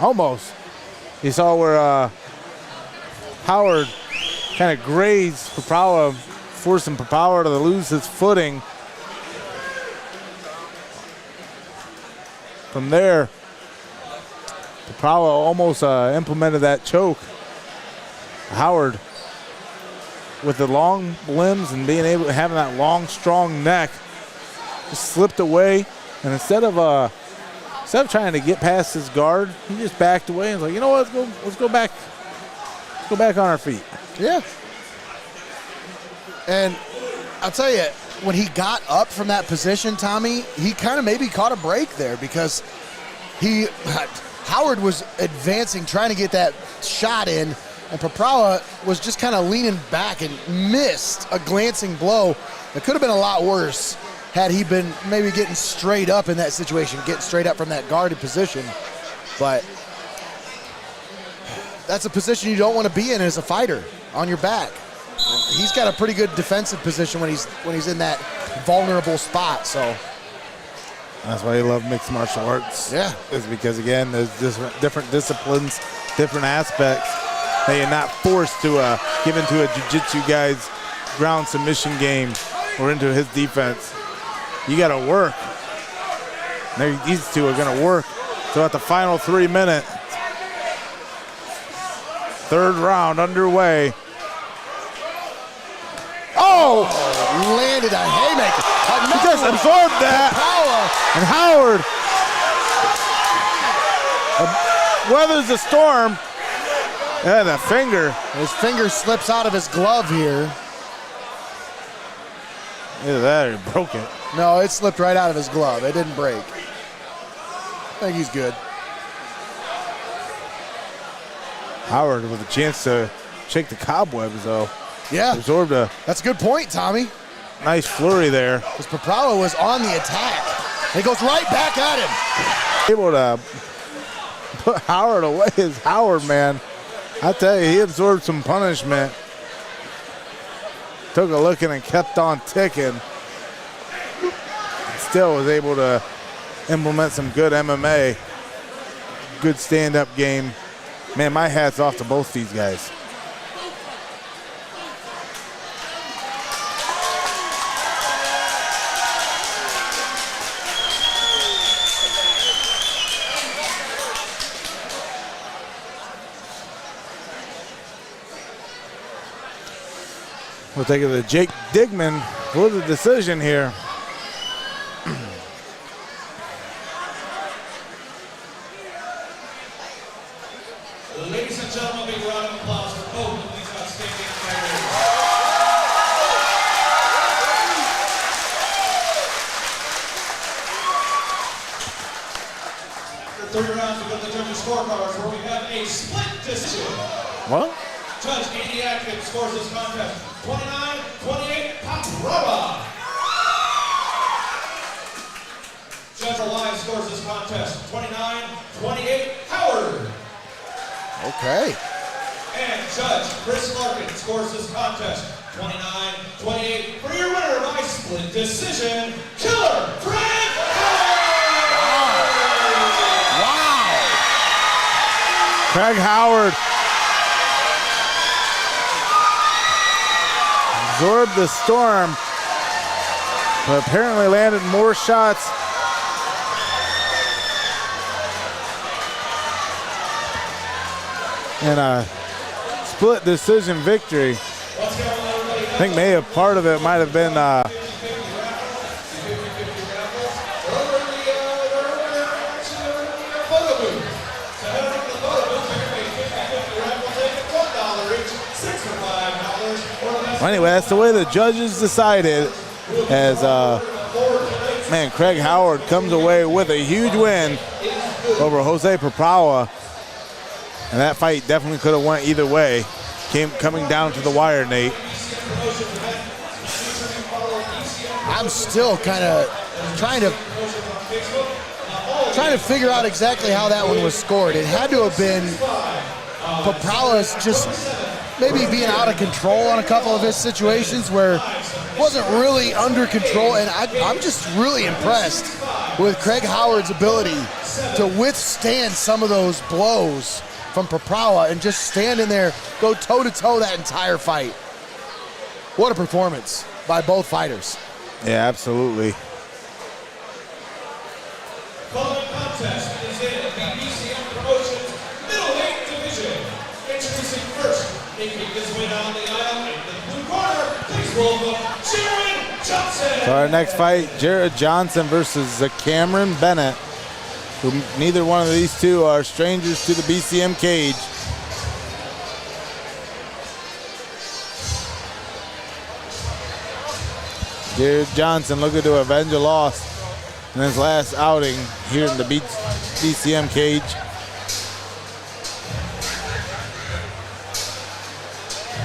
Almost. You saw where Howard kind of grazed Papawa, forcing Papawa to lose his footing. From there, Papawa almost implemented that choke. Howard, with the long limbs and being able to have that long, strong neck, just slipped away, and instead of trying to get past his guard, he just backed away and was like, you know what, let's go back on our feet. Yeah. And I'll tell you, when he got up from that position, Tommy, he kind of maybe caught a break there because Howard was advancing, trying to get that shot in, and Papawa was just kind of leaning back and missed a glancing blow. It could have been a lot worse had he been maybe getting straight up in that situation, getting straight up from that guarded position. But that's a position you don't want to be in as a fighter, on your back. And he's got a pretty good defensive position when he's in that vulnerable spot. So that's why you love mixed martial arts. Yeah, is because again, there's different disciplines, different aspects that you're not forced to give into a jiu-jitsu guy's ground submission game or into his defense. You got to work. These two are going to work throughout the final 3 minutes. Third round underway. Oh! Landed a haymaker. He just absorbed that. And Howard weathers the storm. And the finger. His finger slips out of his glove here. Either that or he broke it. No, it slipped right out of his glove. It didn't break. I think he's good. Howard with a chance to shake the cobwebs, though. Yeah. Absorbed a... That's a good point, Tommy. Nice flurry there. Because Papawa was on the attack. He goes right back at him. Able to put Howard away is Howard, man. I tell you, he absorbed some punishment. Took a look and kept on ticking. Still was able to implement some good MMA. Good stand-up game. Man, my hat's off to both these guys. We'll take it to Jake Digman for the decision here. Ladies and gentlemen, big round of applause for both of these outstanding fighters. After 3 rounds, we got the judges' scorecards where we have a split decision. What? Judge Andy Atkins scores this contest 29-28 Papawa. Judge Elias scores this contest 29-28 Howard. Okay. And Judge Chris Larkin scores this contest 29-28 for your winner by split decision, Killer Craig Howard. Wow. Craig Howard absorbed the storm, but apparently landed more shots. And a split decision victory. I think maybe a part of it might have been well, anyway, that's the way the judges decided as man, Craig Howard comes away with a huge win over Jose Papawa. And that fight definitely could have went either way. Coming down to the wire, Nate. I'm still kind of trying to figure out exactly how that one was scored. It had to have been Papawa's just maybe being out of control on a couple of his situations where wasn't really under control. And I'm just really impressed with Craig Howard's ability to withstand some of those blows from Papawa and just stand in there, go toe-to-toe that entire fight. What a performance by both fighters. Yeah, absolutely. Following contest is in the BCM Promotions middleweight division. Introducing first, making his way down the aisle in the blue corner, please welcome Jared Johnson. So our next fight, Jared Johnson versus Cameron Bennett, who neither one of these two are strangers to the BCM cage. Jared Johnson looking to avenge a loss in his last outing here in the BCM cage.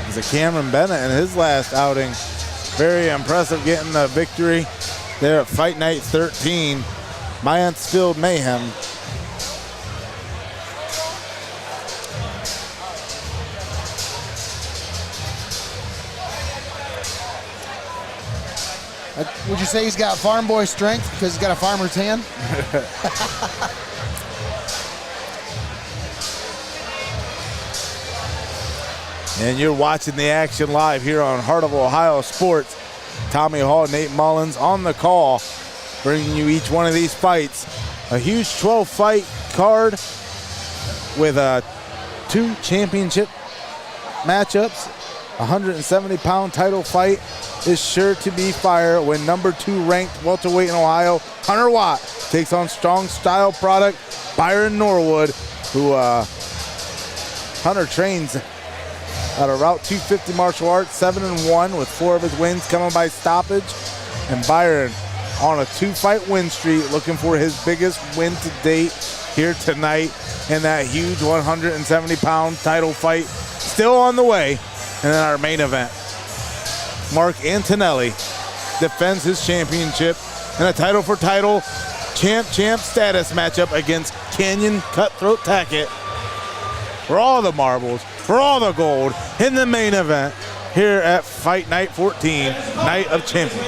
It's Cameron Bennett in his last outing. Very impressive getting the victory there at Fight Night 13, Mansfield Mayhem. Would you say he's got farm boy strength because he's got a farmer's hand? And you're watching the action live here on Heart of Ohio Sports. Tommy Hall, Nate Mullins on the call, bringing you each one of these fights. A huge 12-fight card with 2 championship matchups. 170-pound title fight is sure to be fire when number 2 ranked welterweight in Ohio, Hunter Watt, takes on strong style product Byron Norwood, who Hunter trains out of Route 250 martial arts, 7-1 with 4 of his wins coming by stoppage. And Byron on a 2-fight win streak, looking for his biggest win to date here tonight in that huge 170-pound title fight. Still on the way. And then our main event, Mark Antonelli defends his championship in a title for title champ status matchup against Canyon Cutthroat Tackett. For all the marbles, for all the gold in the main event here at Fight Night 14, Night of Champions.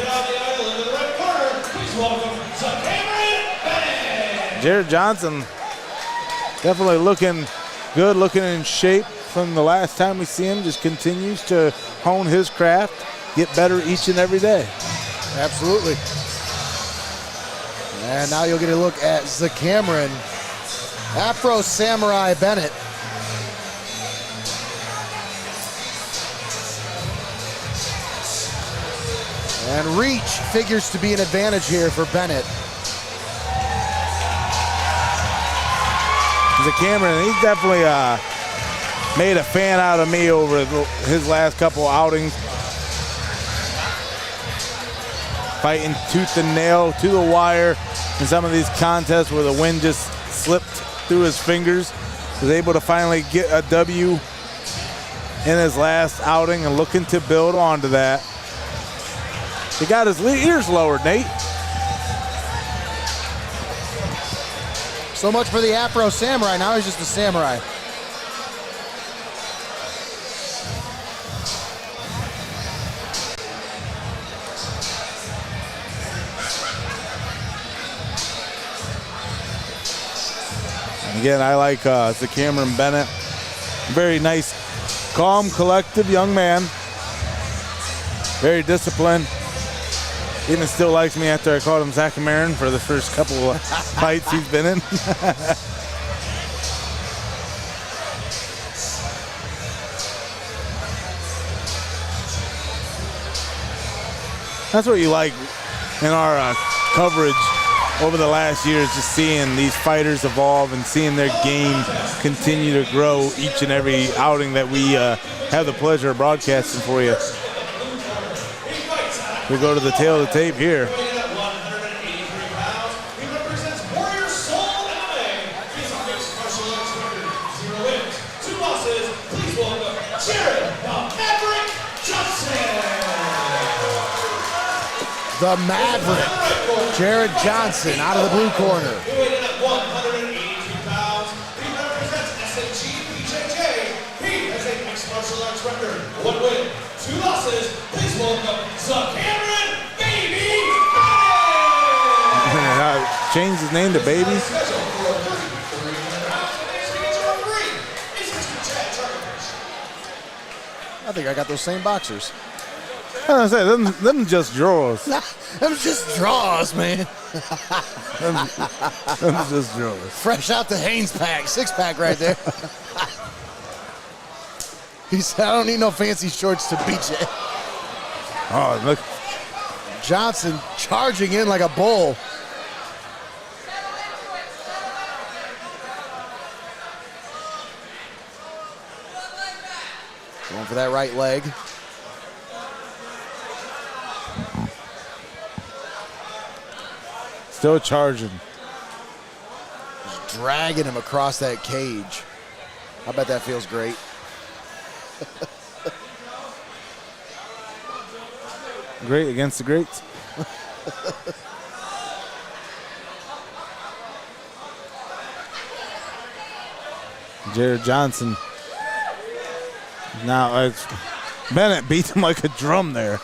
Jared Johnson definitely looking good, looking in shape from the last time we see him. Just continues to hone his craft, get better each and every day. Absolutely. And now you'll get a look at Cameron Afro Samurai Bennett. And reach figures to be an advantage here for Bennett. Cameron, he's definitely made a fan out of me over his last couple outings. Fighting tooth and nail to the wire in some of these contests where the wind just slipped through his fingers. Was able to finally get a W in his last outing and looking to build onto that. He got his ears lowered, Nate. So much for the Afro Samurai. Now he's just a samurai. And again, I like Cameron Bennett. Very nice, calm, collective young man. Very disciplined. Even still likes me after I called him Zach Marin for the first couple of fights he's been in. That's what you like in our coverage over the last years, just seeing these fighters evolve and seeing their game continue to grow each and every outing that we have the pleasure of broadcasting for you. We go to the tail of the tape here. The Maverick, Jared Johnson, out of the blue corner. Weighing in at 182 pounds, he represents SAG BJJ. He has a mixed martial arts record, 1 win, 2 losses. Please welcome Cameron Baby Bennett. his name to baby? I think I got those same boxers. I was gonna say, them just drawers. Them just draws, man. them just drawers. Fresh out the Hanes pack, 6-pack right there. He said, I don't need no fancy shorts to beat you. Oh, look. Johnson charging in like a bull. Going for that right leg. Still charging. Just dragging him across that cage. I bet that feels great. Great against the greats. Jared Johnson. Now, Bennett beats him like a drum there.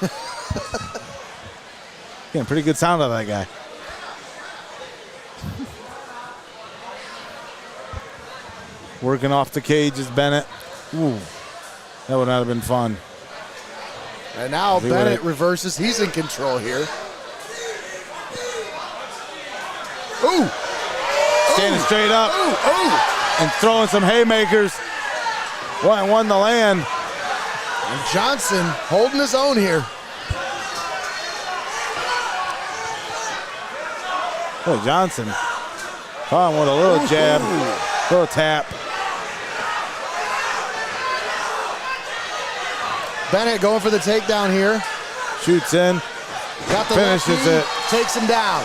Getting pretty good sound out of that guy. Working off the cage is Bennett. Ooh, that would not have been fun. And now Bennett reverses. He's in control here. Ooh. Standing straight up. And throwing some haymakers. Won the land. And Johnson holding his own here. Oh, Johnson. Oh, with a little jab. Little tap. Bennett going for the takedown here. Shoots in. Got the finishes it. Takes him down.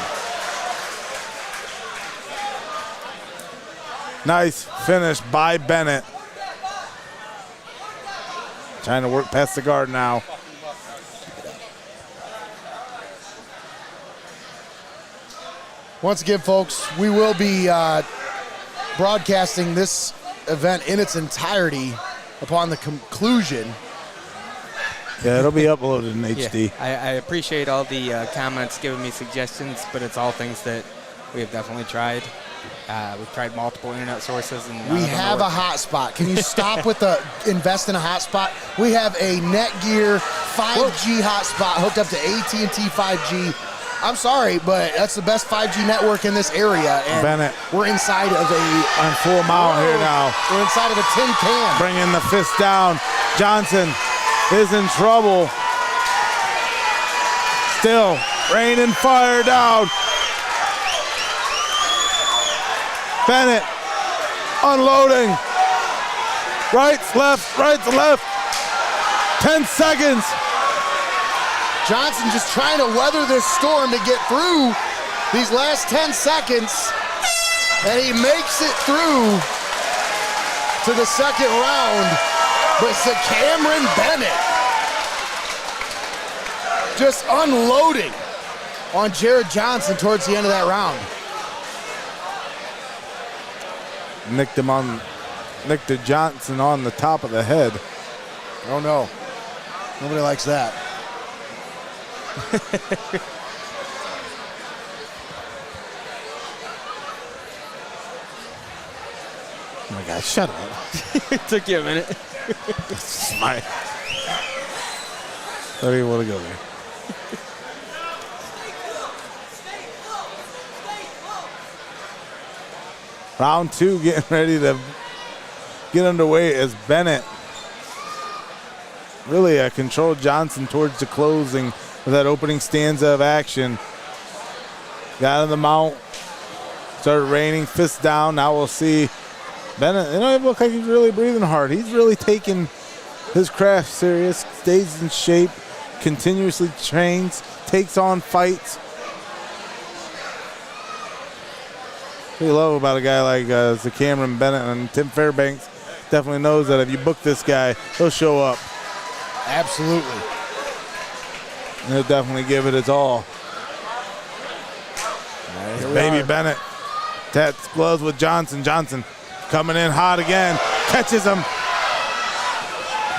Nice finish by Bennett. Trying to work past the guard now. Once again, folks, we will be broadcasting this event in its entirety upon the conclusion. Yeah, it'll be uploaded in HD. Yeah, I appreciate all the comments, giving me suggestions, but it's all things that we have definitely tried. We've tried multiple internet sources. And we have a hotspot. Can you stop with the invest in a hotspot? We have a Netgear 5G hotspot hooked up to AT&T 5G. I'm sorry, but that's the best 5G network in this area. And Bennett. We're inside of a... On full mount here now. We're inside of a tin can. Bringing the fist down. Johnson is in trouble. Still raining fire down. Bennett unloading. Right, left, right, left. 10 seconds. Johnson just trying to weather this storm to get through these last 10 seconds. And he makes it through to the second round. But it's Cameron Bennett just unloading on Jared Johnson towards the end of that round. Nicked Johnson on the top of the head. Oh no, nobody likes that. Oh my God, shut up. It took you a minute. Smile. Don't even want to go there. Round two getting ready to get underway as Bennett really controlled Johnson towards the closing of that opening stanza of action. Got on the mount, started raining, fist down. Now we'll see Bennett. It don't even look like he's really breathing hard. He's really taking his craft serious, stays in shape, continuously trains, takes on fights. What you love about a guy like Cameron Bennett and Tim Fairbanks definitely knows that if you book this guy, he'll show up. Absolutely. And he'll definitely give it his all. Baby Bennett tats gloves with Johnson. Johnson coming in hot again. Catches him.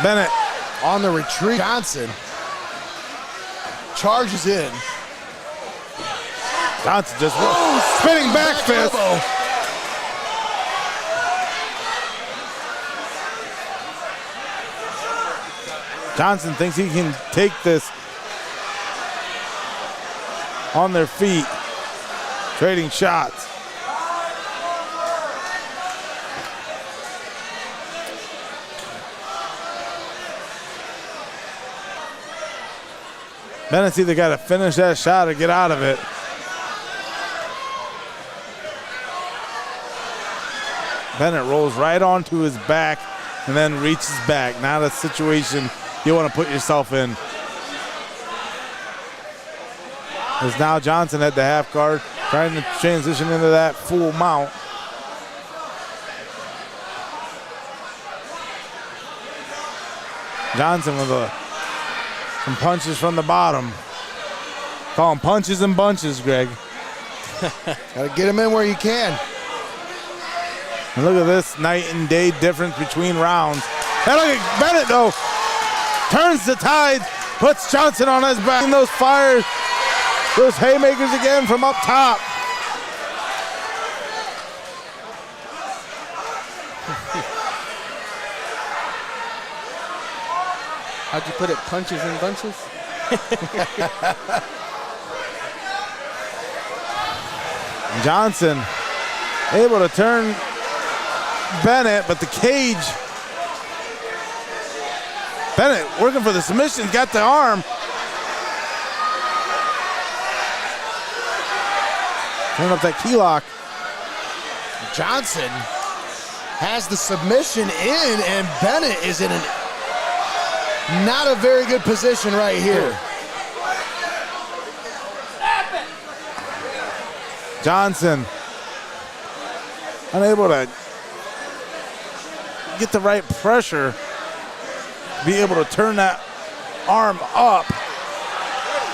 Bennett on the retreat. Johnson charges in. Johnson just spinning back fist. Elbow. Johnson thinks he can take this on their feet, trading shots. Bennett's either got to finish that shot or get out of it. Bennett rolls right onto his back and then reaches back. Not a situation you want to put yourself in. As now Johnson at the half guard, trying to transition into that full mount. Johnson with some punches from the bottom. Call them punches and bunches, Greg. Got to get him in where you can. And look at this night and day difference between rounds. And look at Bennett, though. Turns the tide, puts Johnson on his back. And those fires, those haymakers again from up top. How'd you put it, punches and bunches? Johnson able to turn Bennett, but the cage. Bennett working for the submission, got the arm. Turn up that key lock. Johnson has the submission in, and Bennett is in not a very good position right here. Johnson unable to get the right pressure, be able to turn that arm up.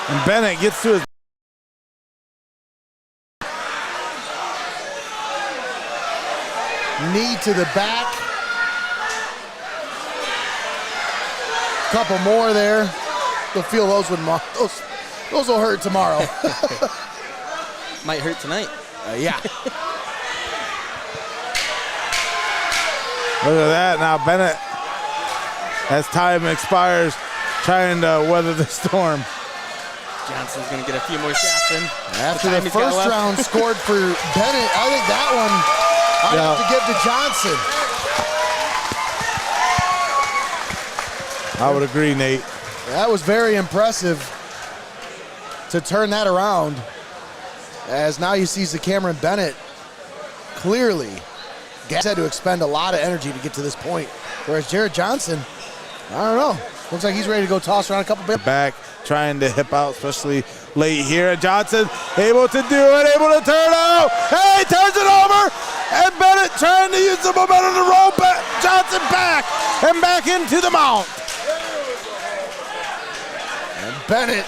And Bennett gets to his knee to the back. Couple more there. You'll feel those those will hurt tomorrow. Might hurt tonight. Yeah. Look at that. Now Bennett, as time expires, trying to weather the storm. Johnson's going to get a few more shots in. After the first round scored for Bennett, I think that one I'd have to give to Johnson. I would agree, Nate. That was very impressive to turn that around. As now you see Cameron Bennett clearly had to expend a lot of energy to get to this point. Whereas Jared Johnson, I don't know. Looks like he's ready to go toss around a couple bit. Back, trying to hip out, especially late here. Johnson able to do it, able to turn out. Hey, turns it over. And Bennett trying to use the momentum to roll back. Johnson back and back into the mount. And Bennett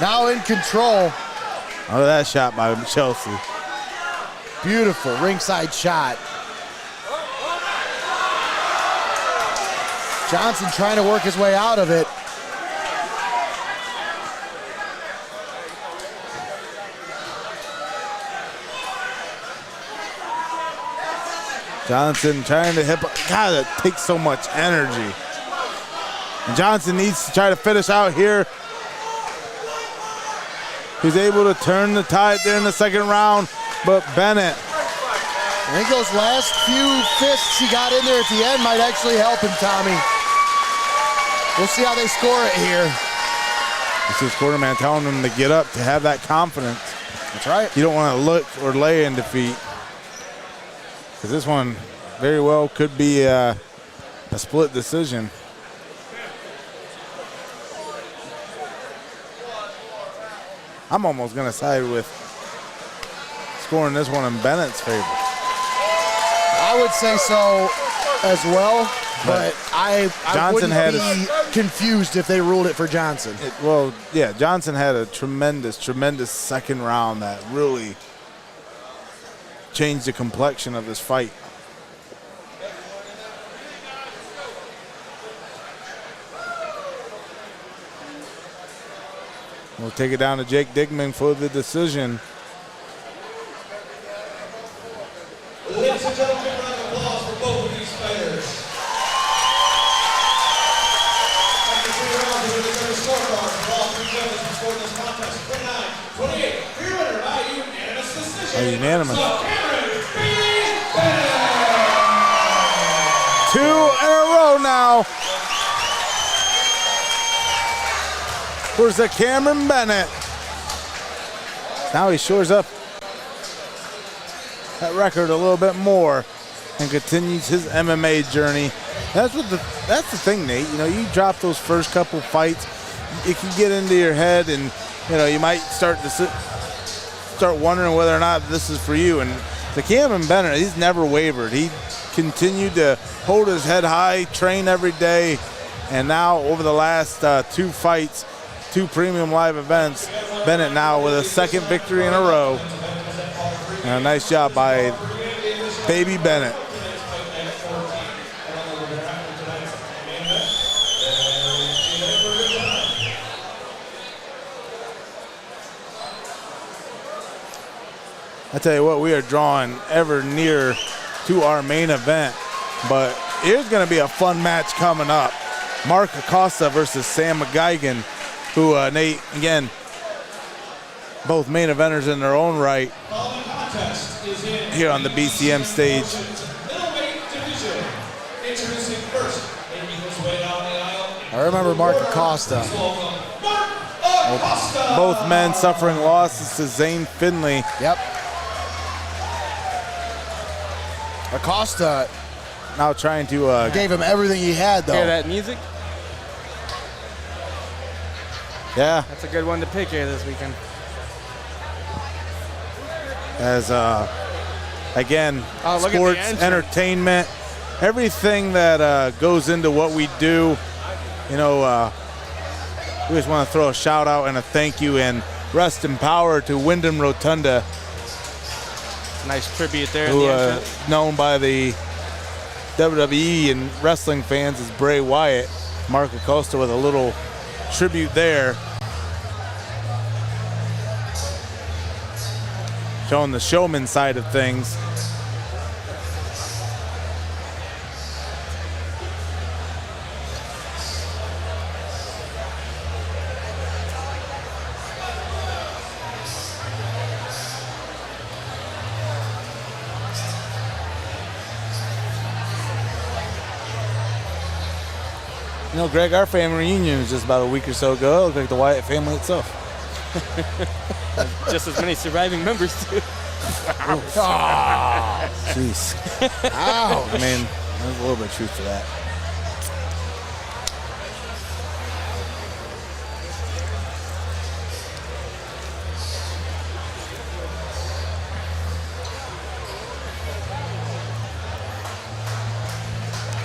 now in control. Oh, that shot by Chelsea. Beautiful ringside shot. Johnson trying to work his way out of it. Johnson trying to hip. God, that takes so much energy. And Johnson needs to try to finish out here. He's able to turn the tide there in the second round, but Bennett. I think those last few fists he got in there at the end might actually help him, Tommy. We'll see how they score it here. This is quarterman telling him to get up, to have that confidence. That's right. You don't want to look or lay in defeat. Because this one very well could be a split decision. I'm almost going to side with scoring this one in Bennett's favor. I would say so as well, but I wouldn't be confused if they ruled it for Johnson. Well, yeah, Johnson had a tremendous second round that really changed the complexion of this fight. We'll take it down to Jake Digman for the decision. Ladies and gentlemen, a round of applause for both of these fighters. After 3 rounds of the judges' scorecard for all 3 judges who scored this contest, 29-28, for your winner by unanimous decision. Unanimous. So Cameron Bennett. 2 in a row now. Where's the Cameron Bennett? Now he shores up that record a little bit more and continues his MMA journey. That's the thing, Nate. You know, you drop those first couple fights, it can get into your head, and you know you might start wondering whether or not this is for you. And the Cameron Bennett, he's never wavered. He continued to hold his head high, train every day, and now over the last 2 fights, 2 premium live events, Bennett now with a 2nd victory in a row. And a nice job by Baby Bennett. I tell you what, we are drawing ever nearer to our main event, but here's going to be a fun match coming up. Mark Acosta versus Sam McGuigan, who, Nate, again, both main eventers in their own right here on the BCM stage. I remember Mark Acosta. Both men suffering losses to Zane Finley. Yep. Acosta now trying to gave him everything he had, though. Hear that music? Yeah. That's a good one to pick here this weekend. As again, look at the sports, entrance. entertainment, everything that goes into what we do. You know, we just want to throw a shout out and a thank you and rest in power to Wyndham Rotunda, Nice tribute there in who the entrance. known by the WWE and wrestling fans as Bray Wyatt. Mark Acosta with a little tribute there, showing the showman side of things. You know, Greg, our family reunion was just about a week or so ago. It looked like the Wyatt family itself. Just as many surviving members too. Oh, jeez. Ow. I mean, there's a little bit of truth to that.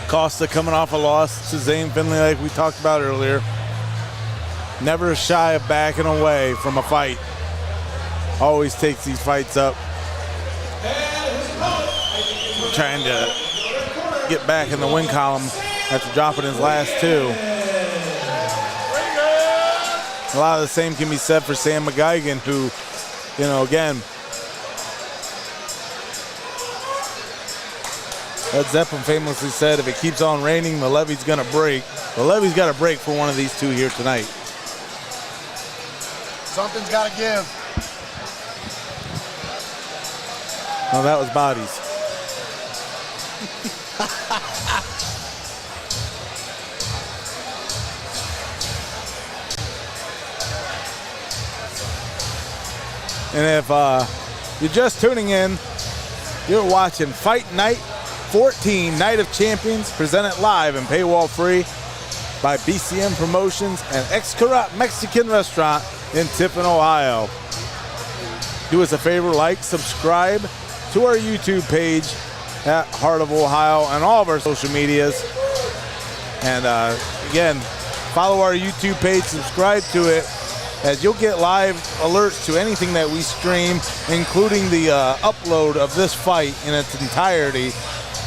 Acosta coming off a loss to Zane Finley like we talked about earlier. Never shy of backing away from a fight. Always takes these fights up. Trying to get back in the win column after dropping his last 2. A lot of the same can be said for Sam McGuigan, who, you know, again, Led Zeppelin famously said, if it keeps on raining, the levee's gonna break. The levee's gotta break for one of these two here tonight. Something's got to give. No, that was bodies. And if you're just tuning in, you're watching Fight Night 14, Night of Champions, presented live and paywall free by BCM Promotions and XIV Mexican Restaurant in Tiffin, Ohio. Do us a favor, like, subscribe to our YouTube page at Heart of Ohio and all of our social medias. And again, follow our YouTube page, subscribe to it, as you'll get live alerts to anything that we stream, including the upload of this fight in its entirety.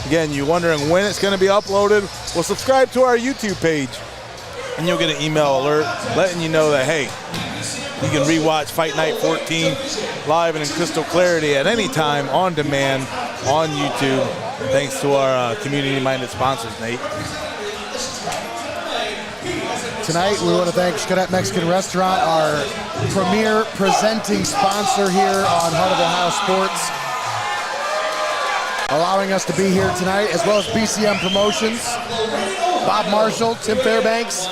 Again, you're wondering when it's going to be uploaded? Well, subscribe to our YouTube page, and you'll get an email alert letting you know that, hey, You can rewatch Fight Night 14 live and in crystal clarity at any time on demand on YouTube. Thanks to our community-minded sponsors, Nate. Tonight, we want to thank Cadet Mexican Restaurant, our premier presenting sponsor here on Heart of Ohio Sports, allowing us to be here tonight, as well as BCM Promotions, Bob Marshall, Tim Fairbanks.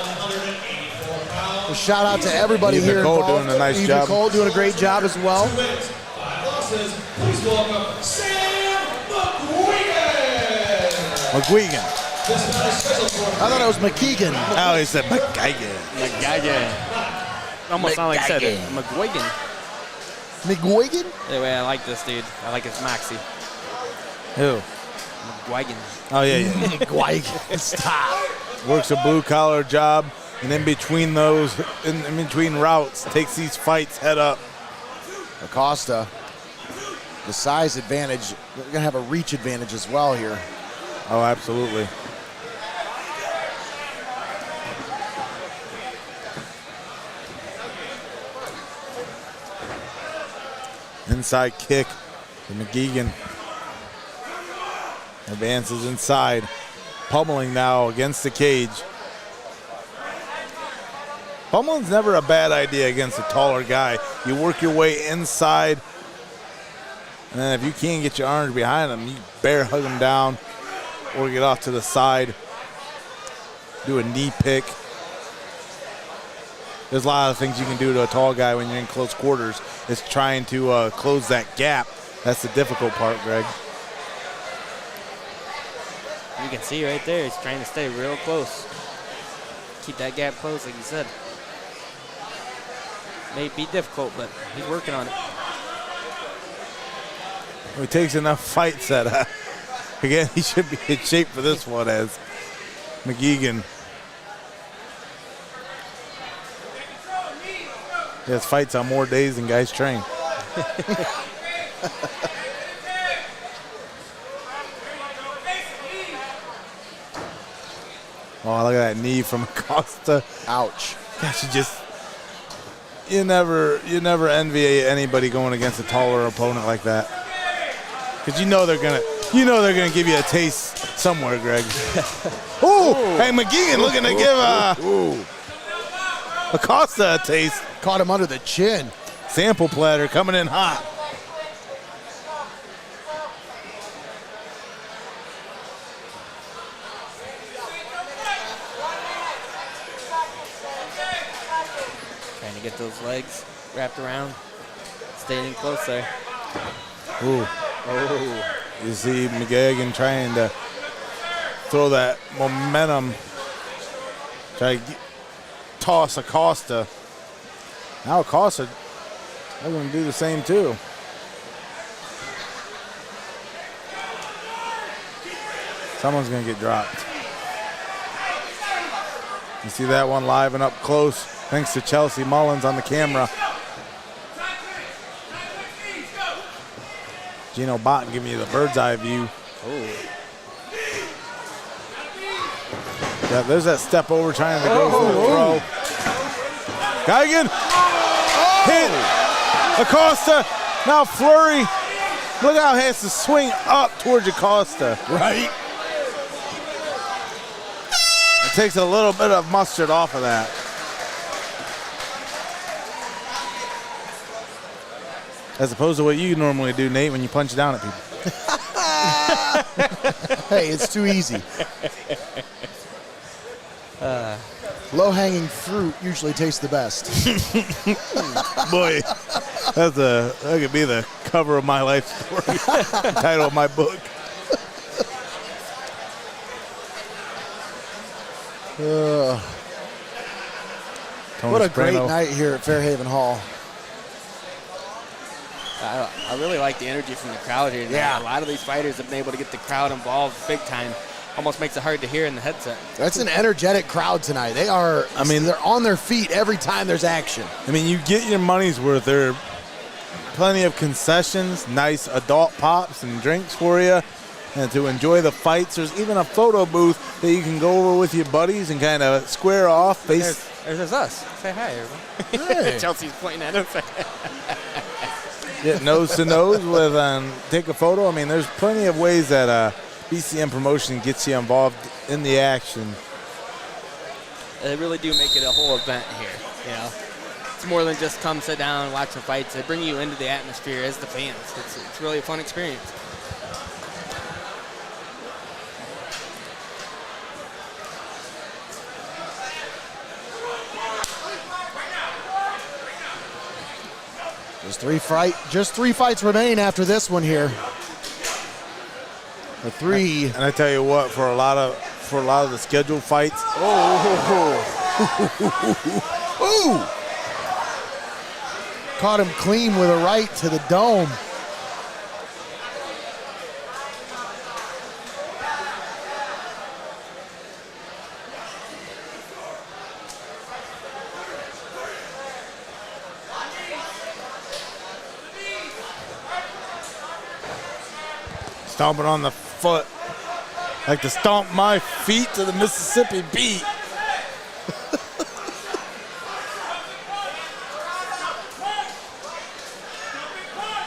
A shout out to everybody here Nicole involved. doing a nice Eve job. Nicole doing a great job as well. Please welcome Sam McGuigan. McGuigan. I thought it was McGuigan. Oh, he said McGuigan. McGuigan. Almost sound like I said it. McGuigan. McGuigan? Anyway, I like this dude. I like his moxie. Who? McGuigan. Oh, yeah. McGuigan. Stop. Works a blue-collar job, and in between those, in between routes, takes these fights head up. Acosta, the size advantage. They're going to have a reach advantage as well here. Oh, absolutely. Inside kick to McGuigan. Advances inside. Pummeling now against the cage. Pummeling's never a bad idea against a taller guy. You work your way inside, and then if you can't get your arms behind him, you bear hug him down or get off to the side. Do a knee pick. There's a lot of things you can do to a tall guy when you're in close quarters. It's trying to close that gap. That's the difficult part, Greg. You can see right there, he's trying to stay real close. Keep that gap close, like you said. May be difficult, but he's working on it. Well, he takes enough fights that, again, he should be in shape for this one as McGuigan. He has fights on more days than guys train. Oh, look at that knee from Acosta. Ouch. Gosh, you never envy anybody going against a taller opponent like that. Because you know they're gonna give you a taste somewhere, Greg. Ooh, hey, McGuigan looking to give Acosta a taste. Caught him under the chin. Sample platter coming in hot. Trying to get those legs wrapped around. Staying in close there. Ooh. Oh. You see McGuigan trying to throw that momentum. Try to toss Acosta. Now Acosta, they're going to do the same too. Someone's going to get dropped. You see that one live and up close, thanks to Chelsea Mullins on the camera. Gino Botton giving you the bird's eye view. Oh. Yeah, there's that step over trying to go for the throw. Geigen hit Acosta. Now flurry. Look how he has to swing up towards Acosta. Right. It takes a little bit of mustard off of that. As opposed to what you normally do, Nate, when you punch down at people. Hey, it's too easy. Low-hanging fruit usually tastes the best. Boy, that could be the cover of my life story. Title of my book. What a great night here at Fairhaven Hall. I really like the energy from the crowd here. Yeah. A lot of these fighters have been able to get the crowd involved big time. Almost makes it hard to hear in the headset. That's an energetic crowd tonight. They're on their feet every time there's action. I mean, you get your money's worth. There are plenty of concessions, nice adult pops and drinks for you. and to enjoy the fights. There's even a photo booth that you can go over with your buddies and kind of square off. There's us. Say hi, everyone. Hey. Chelsea's pointing at us. Get nose to nose with take a photo. I mean, there's plenty of ways that BCM promotion gets you involved in the action. They really do make it a whole event here, you know. It's more than just come sit down and watch the fights. They bring you into the atmosphere as the fans. It's really a fun experience. Just three fights remain after this one here. The three. And I tell you what, for a lot of the scheduled fights. Ooh! Caught him clean with a right to the dome. Stomping on the foot. Like to stomp my feet to the Mississippi beat.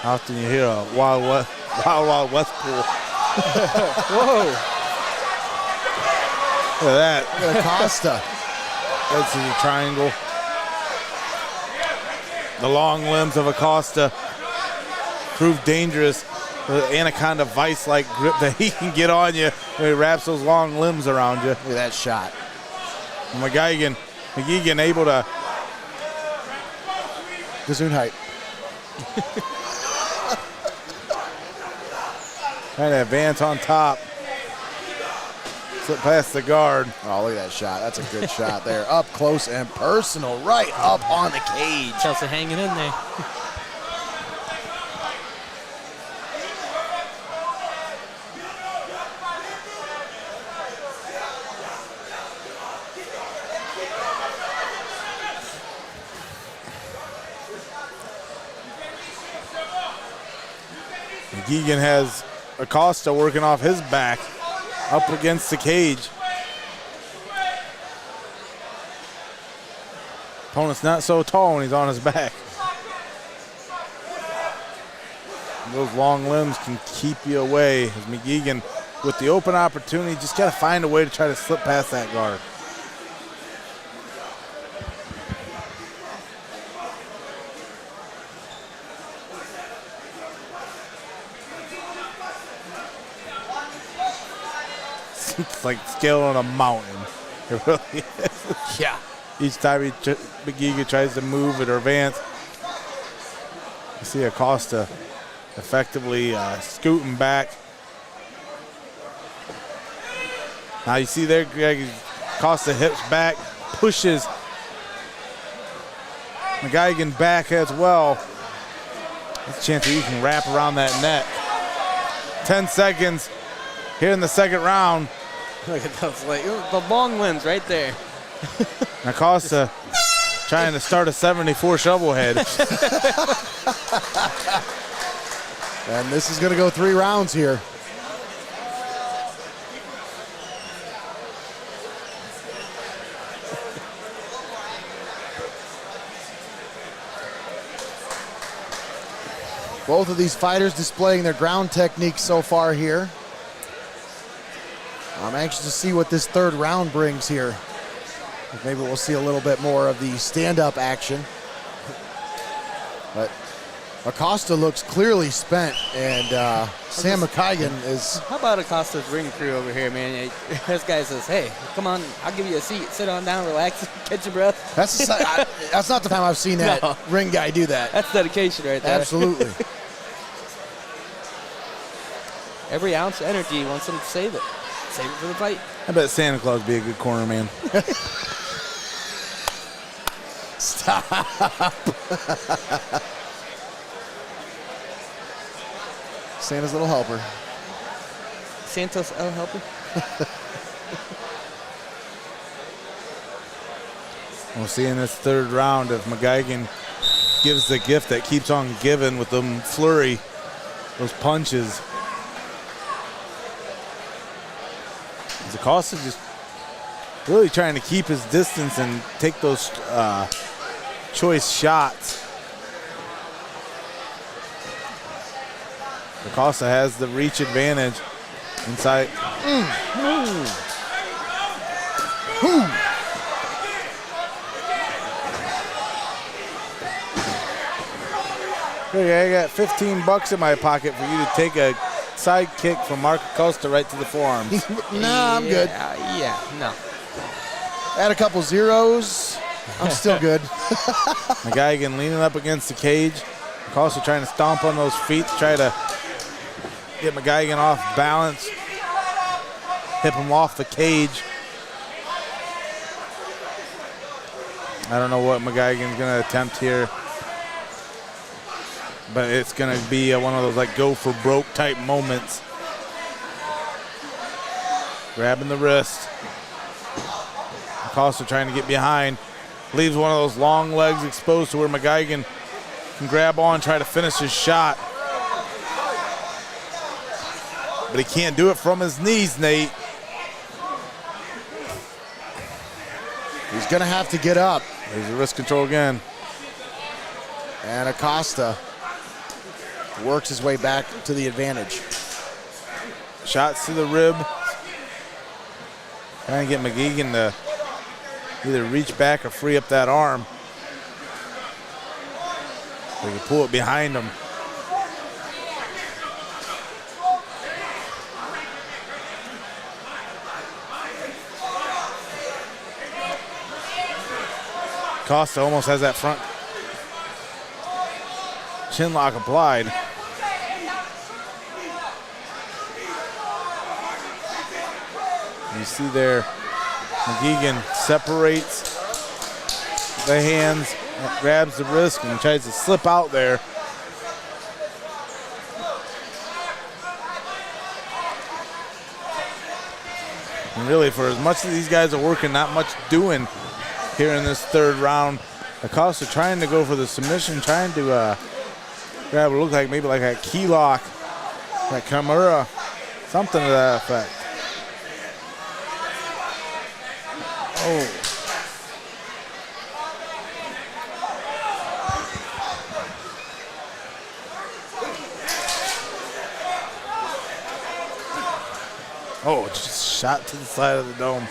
How often you hear a Wild West pool? Whoa. Look at that. Look at Acosta. That's the triangle. The long limbs of Acosta prove dangerous. The anaconda vice-like grip that he can get on you when he wraps those long limbs around you. Look at that shot. McGuigan able to. Gesundheit. Trying to advance on top. Slip past the guard. Oh, look at that shot. That's a good shot there. Up close and personal, right up on the cage. Chelsea hanging in there. McGuigan has Acosta working off his back up against the cage. Opponent's not so tall when he's on his back. And those long limbs can keep you away. As McGuigan, with the open opportunity, just got to find a way to try to slip past that guard. It's like scaling a mountain. It really is. Yeah. Each time McGuigan tries to move it or advance, you see Acosta effectively scooting back. Now you see there, Greg, Acosta hips back, pushes McGuigan back as well. There's a chance that you can wrap around that net. 10 seconds here in the second round. Look at those, like the long limbs right there. Acosta trying to start a 74 shovel head. And this is going to go 3 rounds here. Both of these fighters displaying their ground technique so far here. I'm anxious to see what this third round brings here. Maybe we'll see a little bit more of the stand-up action. But Acosta looks clearly spent, and Sam McGuigan is... How about Acosta's ring crew over here, man? This guy says, hey, come on, I'll give you a seat. Sit on down, relax, catch your breath. That's not the time I've seen that ring guy do that. That's dedication right there. Absolutely. Every ounce of energy wants him to save it. Save it for the fight. I bet Santa Claus would be a good corner man. Stop. Santa's little helper. Santos El Helper. We'll see in this third round if McGuigan gives the gift that keeps on giving with them flurry, those punches. Acosta just really trying to keep his distance and take those choice shots. Acosta has the reach advantage inside. Okay, I got $15 in my pocket for you to take a side kick from Mark Acosta right to the forearms. Nah, I'm good. Yeah, no. Add a couple zeros. I'm still good. McGuigan leaning up against the cage. Acosta trying to stomp on those feet to try to get McGuigan off balance. Hip him off the cage. I don't know what McGuigan's going to attempt here. But it's going to be one of those like go for broke type moments. Grabbing the wrist. Acosta trying to get behind. Leaves one of those long legs exposed to where McGuigan can grab on, try to finish his shot. But he can't do it from his knees, Nate. He's going to have to get up. There's the wrist control again. And Acosta works his way back to the advantage. Shots to the rib. Trying to get McGuigan to either reach back or free up that arm. We can pull it behind him. Acosta almost has that front chin lock applied. You see there, McGuigan separates the hands, grabs the wrist, and tries to slip out there. And really, for as much as these guys are working, not much doing here in this third round. Acosta trying to go for the submission, trying to grab what looked like maybe like a key lock, like Kimura, something to that effect. Oh, just shot to the side of the dome.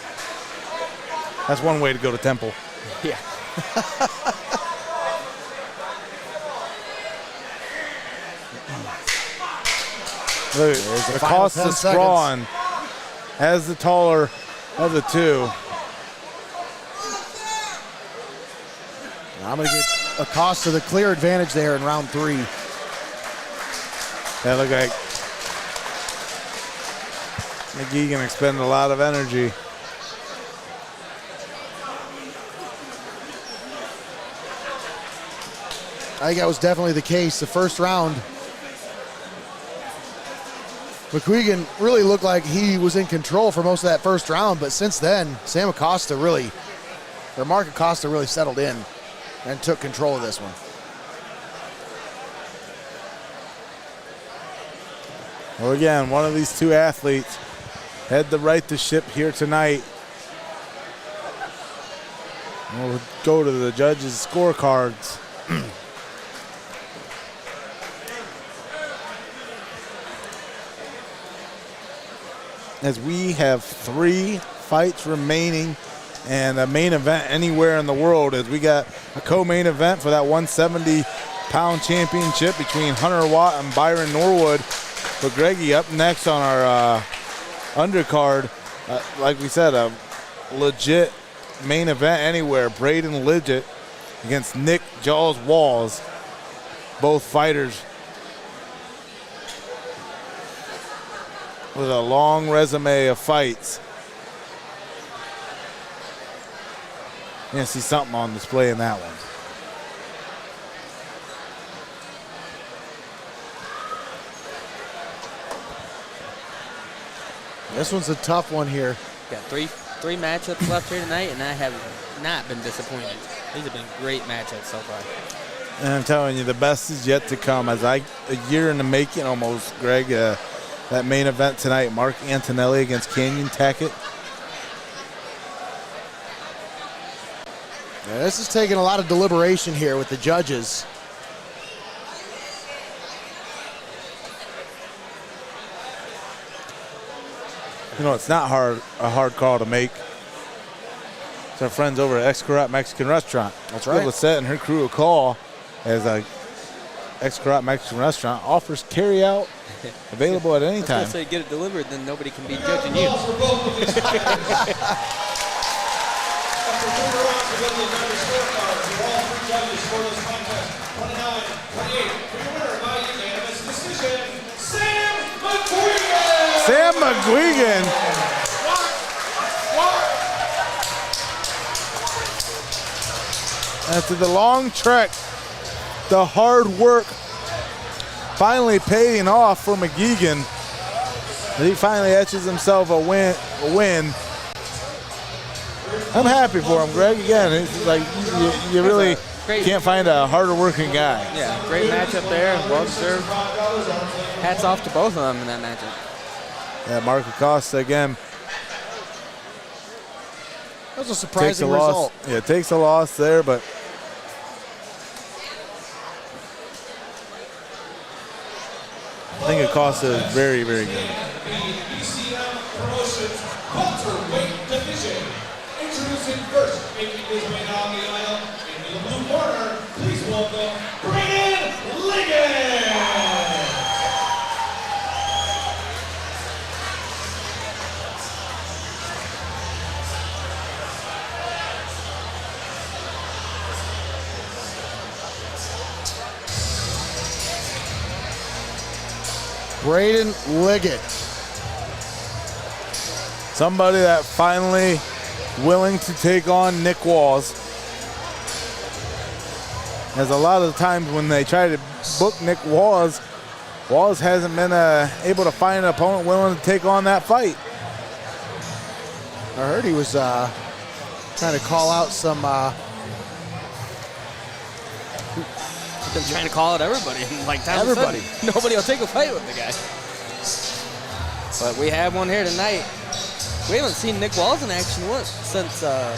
That's one way to go to Temple. Yeah. Look, Acosta Strawn as the taller of the two. I'm going to give Acosta the clear advantage there in round 3. That looked like McGuigan expended a lot of energy. I think that was definitely the case. The first round, McGuigan really looked like he was in control for most of that first round, but since then, Mark Acosta really settled in and took control of this one. Well, again, one of these two athletes had the right to ship here tonight. We'll go to the judges' scorecards. As we have 3 fights remaining and a main event anywhere in the world, as we got a co-main event for that 170-pound championship between Hunter Watt and Byron Norwood. But Greggy, up next on our undercard, like we said, a legit main event anywhere. Braden Liggett against Nick Jaws Walls. Both fighters with a long resume of fights. You're going to see something on display in that one. This one's a tough one here. Got three matchups left here tonight, and I have not been disappointed. These have been great matchups so far. And I'm telling you, the best is yet to come. As a year in the making almost, Greg, that main event tonight. Mark Antonelli against Canyon Tackett. Yeah, this is taking a lot of deliberation here with the judges. You know, it's not a hard call to make. It's our friends over at XIV Mexican Restaurant. That's right. Lisette and her crew a call as a XIV Mexican Restaurant offers carry out available at any time. I was going to say get it delivered, then nobody can be judging you. After 2 rounds, we're going to the judges' scorecards. All 3 judges score this contest 29-28. For your winner by unanimous decision, Sam McGuigan! Sam McGuigan. After the long trek, the hard work finally paying off for McGuigan. He finally etches himself a win. I'm happy for him, Greg. Again, it's like you really can't find a harder working guy. Yeah, great matchup there. Well deserved. Hats off to both of them in that matchup. Yeah, Mark Acosta again. That was a surprising result. Yeah, takes a loss there, but I think Acosta is very, very good. BCM Promotions welterweight division. Introducing first, making his way down the aisle into the blue corner. Please welcome Liggett. Braden Liggett. Somebody that finally willing to take on Nick Walls. As a lot of the times when they try to book Nick Walls hasn't been able to find an opponent willing to take on that fight. I heard he was trying to call out some. Been trying to call out everybody. Like everybody. Nobody will take a fight with the guy. But we have one here tonight. We haven't seen Nick Walls in action since the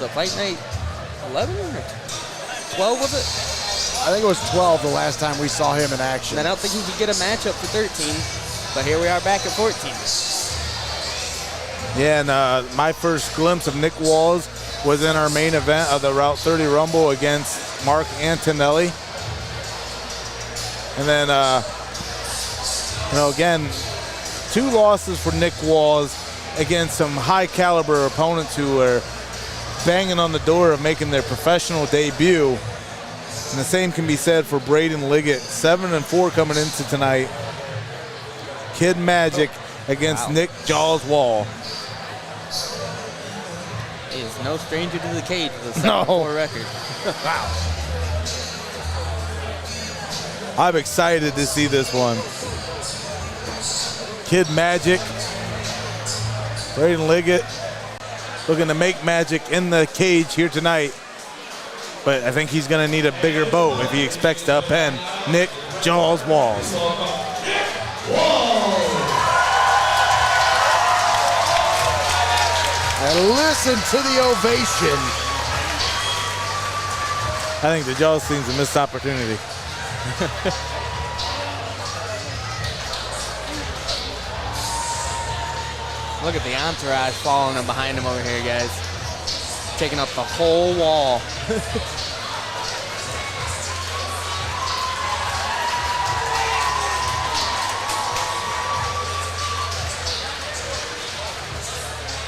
fight night 11 or 12 was it? I think it was 12 the last time we saw him in action. And I don't think he could get a matchup for 13. But here we are back at 14. Yeah, and my first glimpse of Nick Walls was in our main event of the Route 30 Rumble against Mark Antonelli. And then, again, 2 losses for Nick Walls against some high caliber opponents who are banging on the door of making their professional debut. And the same can be said for Braden Liggett, 7-4 coming into tonight. Kid Magic against Nick Jaws Wall. He is no stranger to the cage with a 7-4 record. Wow. I'm excited to see this one. Kid Magic, Braden Liggett, looking to make magic in the cage here tonight. But I think he's going to need a bigger boat if he expects to upend Nick Jaws Walls. And listen to the ovation. I think the Jaws thing's a missed opportunity. Look at the entourage following him behind him over here, guys. Taking up the whole wall.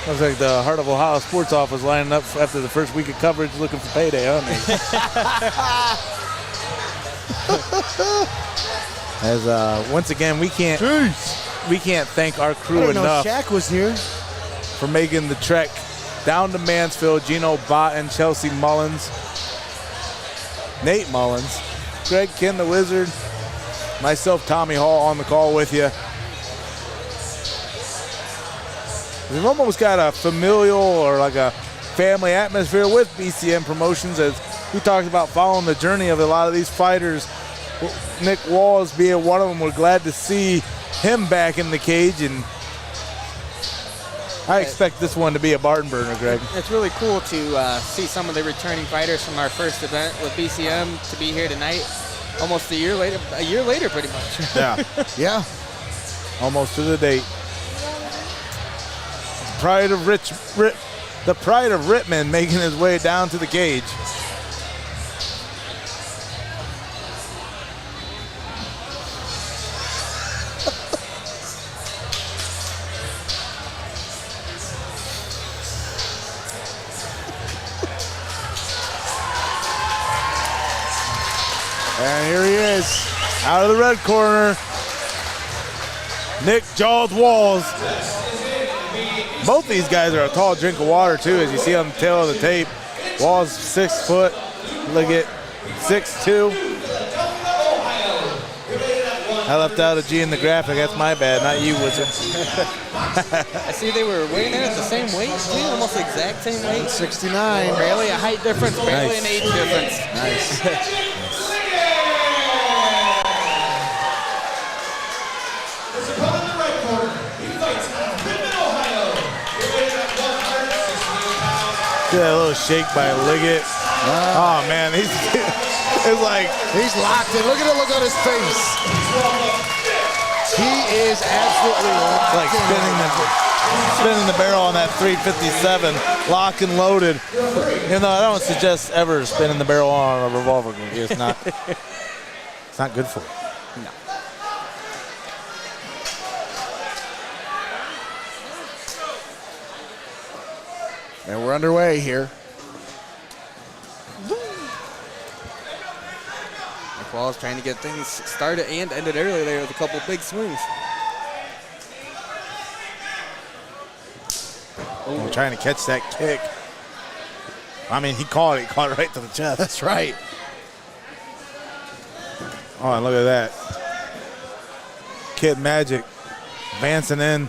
Looks like the Heart of Ohio Sports Office lining up after the first week of coverage looking for payday, huh, Nate? As once again, we can't thank our crew enough Shaq was here for making the trek down to Mansfield. Gino, Botton, Chelsea Mullins, Nate Mullins, Greg Kinn, the Wizard, myself, Tommy Hall, on the call with you. We've almost got a familial or like a family atmosphere with BCM Promotions, as we talked about following the journey of a lot of these fighters. Nick Walls being one of them. We're glad to see him back in the cage, and I expect this one to be a barn burner, Greg. It's really cool to see some of the returning fighters from our first event with BCM to be here tonight, almost a year later pretty much. Yeah. Yeah. Almost to the date. The pride of Richmond making his way down to the cage. And here he is, out of the red corner. Nick Jaws Walls. Both these guys are a tall drink of water too, as you see on the tail of the tape. Walls 6 foot, Liggett 6'2". I left out a G in the graphic, that's my bad, not you, Wizard. I see they were weighing in at the same weight, too, almost the exact same weight. 69. Barely a height difference, barely an age difference. Nice. See that little shake by Liggett. Oh man, it's like He's locked in. Look at the look on his face. He is absolutely locked like in. spinning the barrel on that 357, locked and loaded. You know, I don't suggest ever spinning the barrel on a revolver. It's not. It's not good for you. No. And we're underway here. McWall's trying to get things started and ended early there with a couple big swings. Oh, trying to catch that kick. I mean, he caught it. He caught it right to the chest. That's right. Oh, and look at that. Kid Magic advancing in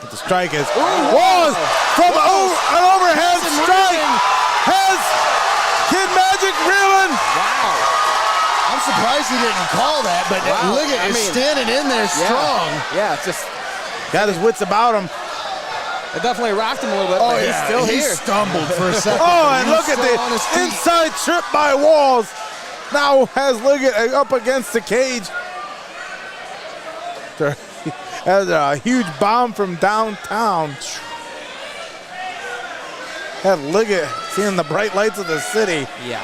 with the strike is Walls from an overhead strike has Kid Magic reeling. Wow. I'm surprised he didn't call that, but Wow. Liggett is standing in there strong. Yeah, it's just, Got his wits about him. it definitely rocked him a little bit, but he's still he here. stumbled for a second. Oh, and He's look at still on his the feet. inside trip by Walls. Now has Liggett up against the cage. That's a huge bomb from downtown. Had Liggett seeing the bright lights of the city, Yeah.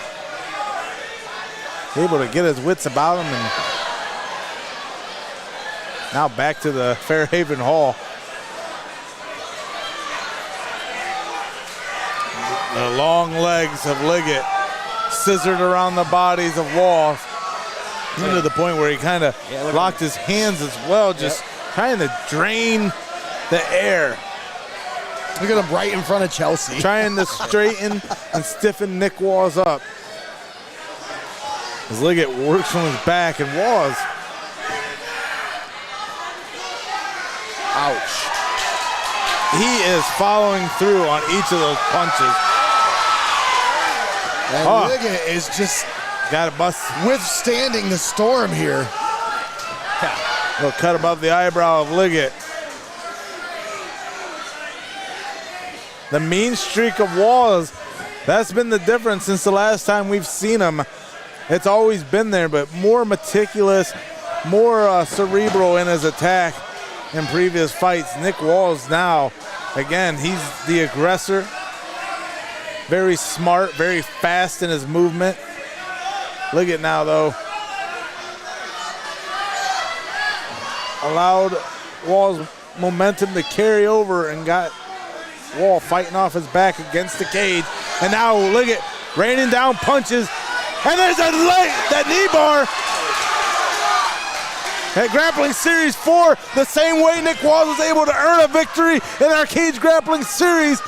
able to get his wits about him, and now back to the Fairhaven Hall. The long legs of Liggett scissored around the bodies of Walls, even to the point where he kind of locked his hands as well, just trying to drain the air, Look at him right in front of Chelsea. trying to straighten and stiffen Nick Walls up. As Liggett works from his back, and Walls. Ouch. He is following through on each of those punches. And Liggett is just Got a bust. withstanding the storm here. Little cut above the eyebrow of Liggett. The mean streak of Walls, that's been the difference since the last time we've seen him. It's always been there, but more meticulous, more cerebral in his attack in previous fights. Nick Walls now, again, he's the aggressor. Very smart, very fast in his movement. Liggett now, though, allowed Wall's momentum to carry over and got Wall fighting off his back against the cage. And now Liggett raining down punches. And there's that knee bar. At Grappling Series 4, the same way Nick Walls was able to earn a victory in our Cage Grappling Series.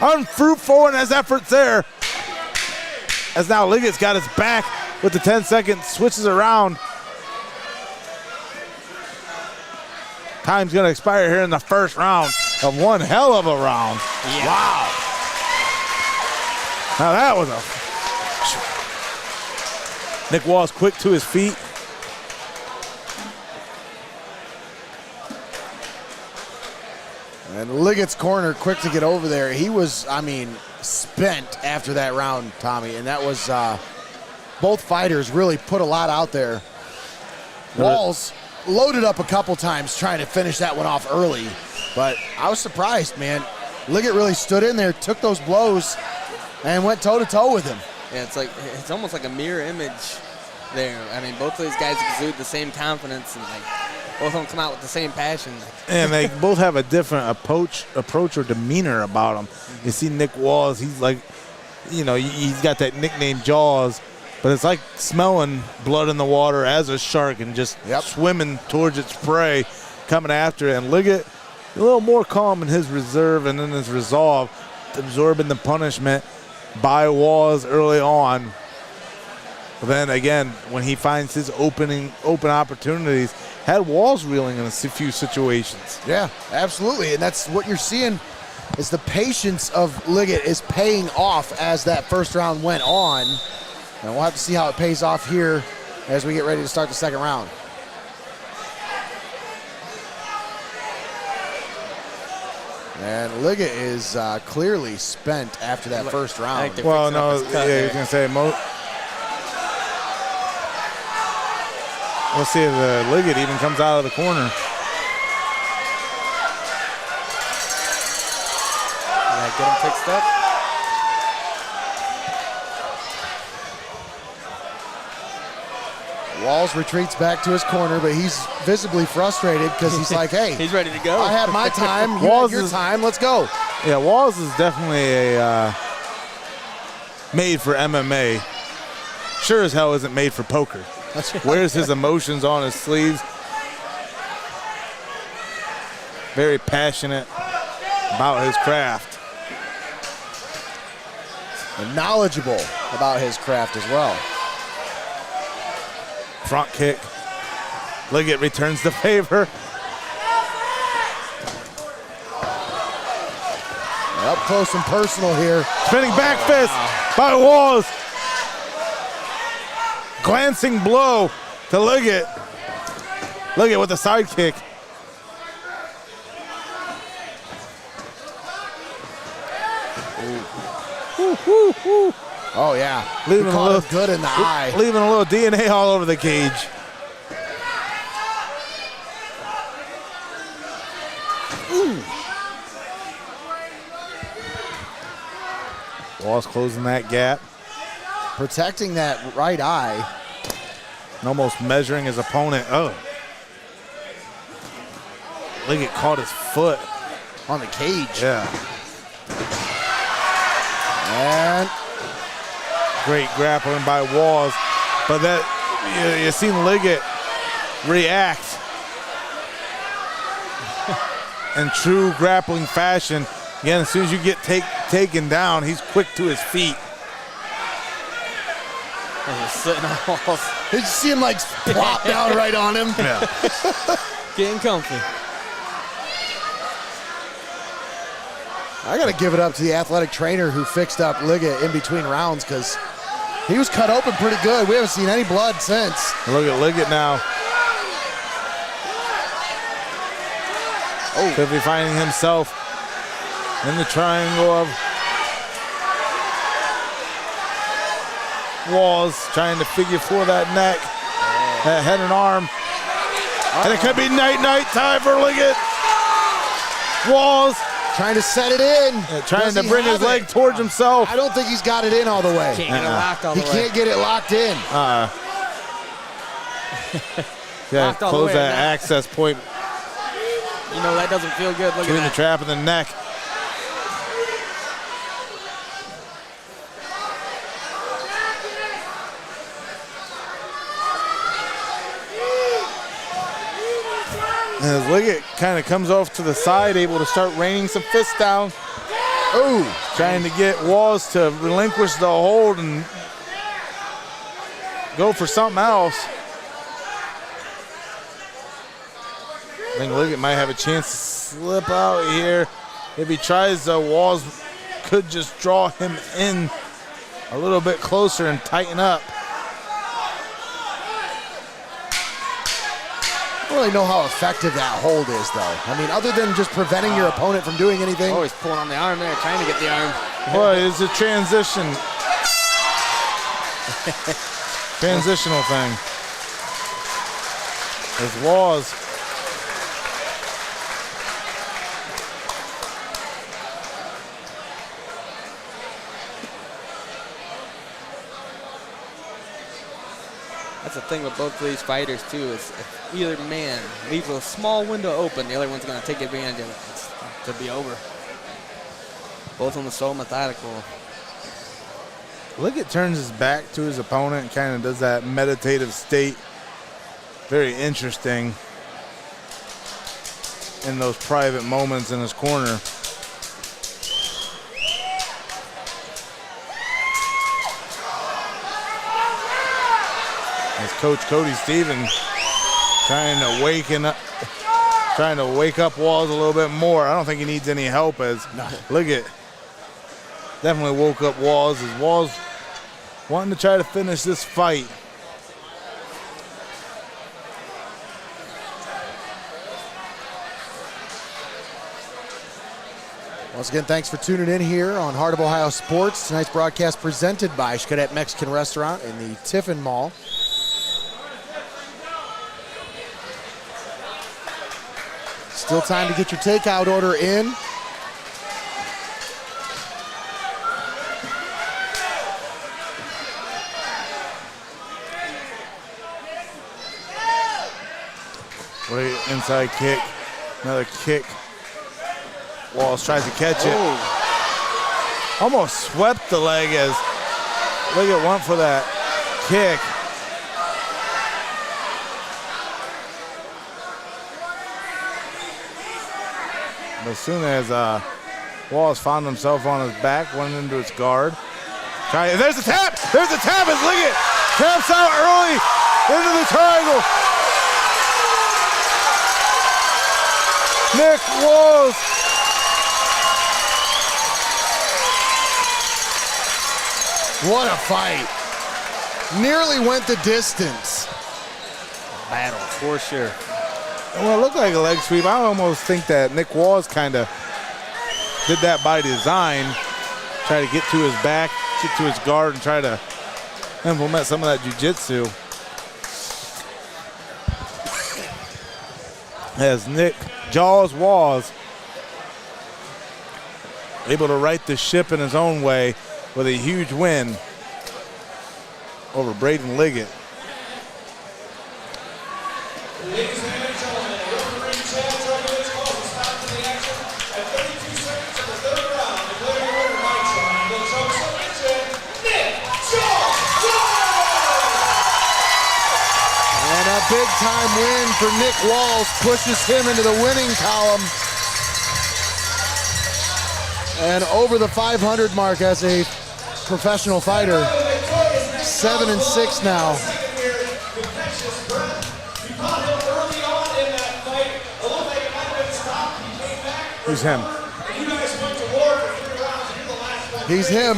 Unfruitful in his efforts there. As now Liggett's got his back with the 10-second switches around. Time's going to expire here in the first round of one hell of a round. Yeah. Wow. Now that was a... Nick Walls quick to his feet. And Liggett's corner, quick to get over there. He was, I mean, spent after that round, Tommy. And that was, both fighters really put a lot out there. Walls loaded up a couple times trying to finish that one off early. But I was surprised, man. Liggett really stood in there, took those blows, and went toe-to-toe with him. Yeah, it's almost like a mirror image there. I mean, both of these guys exude the same confidence, and like both of them come out with the same passion. And they both have a different approach or demeanor about them. You see Nick Walls, he's like, you know, he's got that nickname Jaws, but it's like smelling blood in the water as a shark and just swimming towards its prey, coming after it. And Liggett, a little more calm in his reserve and in his resolve, absorbing the punishment by Walls early on. But then again, when he finds his open opportunities, had Walls reeling in a few situations. Yeah, absolutely. And that's what you're seeing is the patience of Liggett is paying off as that first round went on. And we'll have to see how it pays off here as we get ready to start the second round. And Liggett is clearly spent after that first round. Well, no, yeah, you're going to say we'll see if Liggett even comes out of the corner. Yeah, get him fixed up. Walls retreats back to his corner, but he's visibly frustrated because he's like, hey. He's ready to go. I had my time, you had your time, let's go. Yeah, Walls is definitely a made for MMA. Sure as hell isn't made for poker. Wears his emotions on his sleeves. Very passionate about his craft. And knowledgeable about his craft as well. Front kick. Liggett returns the favor. Up close and personal here. Spinning back fist by Walls. Glancing blow to Liggett. Liggett with a side kick. Oh, yeah. Leaving a little good in the eye. Leaving a little DNA all over the cage. Walls closing that gap. Protecting that right eye. And almost measuring his opponent. Oh. Liggett caught his foot. On the cage. Yeah. And great grappling by Walls. But that, you seen Liggett react in true grappling fashion. Again, as soon as you get taken down, he's quick to his feet. He's sitting on Walls. Did you see him like plop down right on him? Yeah. Getting comfy. I got to give it up to the athletic trainer who fixed up Liggett in between rounds because he was cut open pretty good. We haven't seen any blood since. Look at Liggett now. Oh. Could be finding himself in the triangle of Walls, trying to figure for that neck, that head and arm. And it could be night time for Liggett. Walls trying to set it in. Trying to bring his leg towards himself. I don't think he's got it in all the way. Can't get it locked all the way. He can't get it locked in. Yeah, Locked all the close way that now. access point You know, that doesn't feel good. Look between at the that. trap and the neck. And as Liggett kind of comes off to the side, able to start raining some fists down. Ooh. Trying to get Walls to relinquish the hold and go for something else. I think Liggett might have a chance to slip out here. If he tries, Walls could just draw him in a little bit closer and tighten up. Well, really know how effective that hold is, though. I mean, other than just preventing your opponent from doing anything. Always pulling on the arm there, trying to get the arm. Well, it's a transitional thing. As Walls That's the thing with both of these fighters, too, is if either man leaves a small window open, the other one's going to take advantage of it. It's to be over. Both of them are so methodical. Liggett turns his back to his opponent and kind of does that meditative state. Very interesting in those private moments in his corner. As Coach Cody Stevens trying to wake up Walls a little bit more. I don't think he needs any help, as Liggett definitely woke up Walls, as Walls wanting to try to finish this fight. Once again, thanks for tuning in here on Heart of Ohio Sports. Tonight's broadcast presented by Xcadet Mexican Restaurant in the Tiffin Mall. Still time to get your takeout order in. What an inside kick. Another kick. Walls tries to catch it. Oh. Almost swept the leg as Liggett went for that kick. But as soon as Walls found himself on his back, went into his guard. There's a tap! There's a tap as Liggett taps out early into the triangle. Nick Walls. What a fight. Nearly went the distance. Battle, for sure. Well, it looked like a leg sweep. I almost think that Nick Walls kind of did that by design. Try to get to his back, get to his guard, and try to implement some of that jiu-jitsu. As Nick Jaws Walls able to right the ship in his own way with a huge win over Braden Liggett. Ladies and gentlemen, referee Chad Dragovich calls a stop to the action at 32 seconds of the third round. Declaring the winner by triangle choke submission, Nick Walls! And a big-time win for Nick Walls pushes him into the winning column and over the 500 mark as a professional fighter. 7-6 now. Who's him? He's him.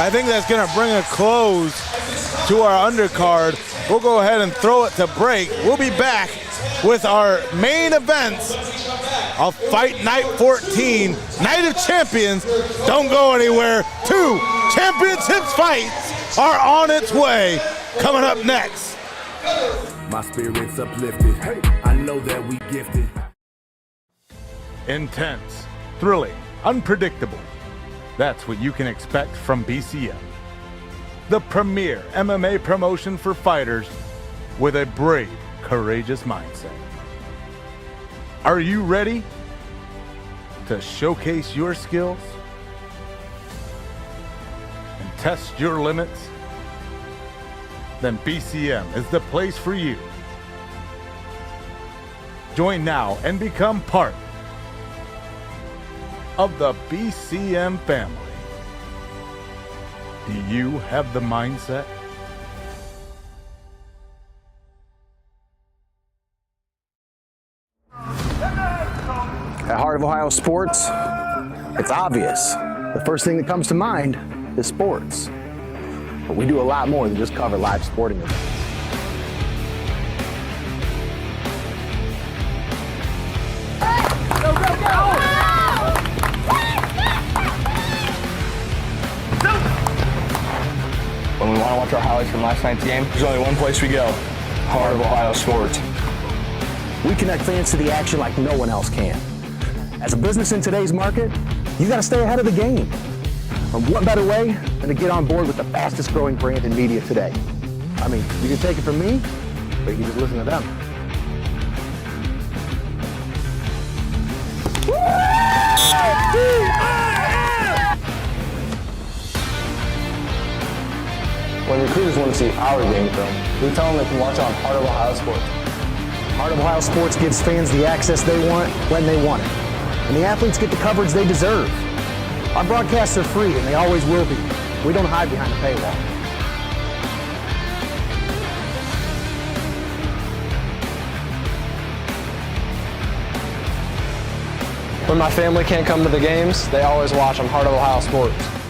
I think that's going to bring a close to our undercard. We'll go ahead and throw it to break. We'll be back with our main events of Fight Night 14, Night of Champions. Don't go anywhere. 2 championships fights are on its way. Coming up next. My spirit's uplifted. I know that we gifted. Intense, thrilling, unpredictable. That's what you can expect from BCM. The premier MMA promotion for fighters with a brave, courageous mindset. Are you ready to showcase your skills and test your limits? Then BCM is the place for you. Join now and become part of the BCM family. Do you have the mindset? At Heart of Ohio Sports, it's obvious. The first thing that comes to mind is sports. But we do a lot more than just cover live sporting events. When we want to watch our highlights from last night's game, there's only one place we go, Heart of Ohio Sports. We connect fans to the action like no one else can. As a business in today's market, you got to stay ahead of the game. And what better way than to get on board with the fastest growing brand in media today? I mean, you can take it from me, but you can just listen to them. When recruiters want to see our game film, we tell them they can watch it on Heart of Ohio Sports. Heart of Ohio Sports gives fans the access they want when they want it. And the athletes get the coverage they deserve. Our broadcasts are free and they always will be. We don't hide behind a paywall. When my family can't come to the games, they always watch on Heart of Ohio Sports.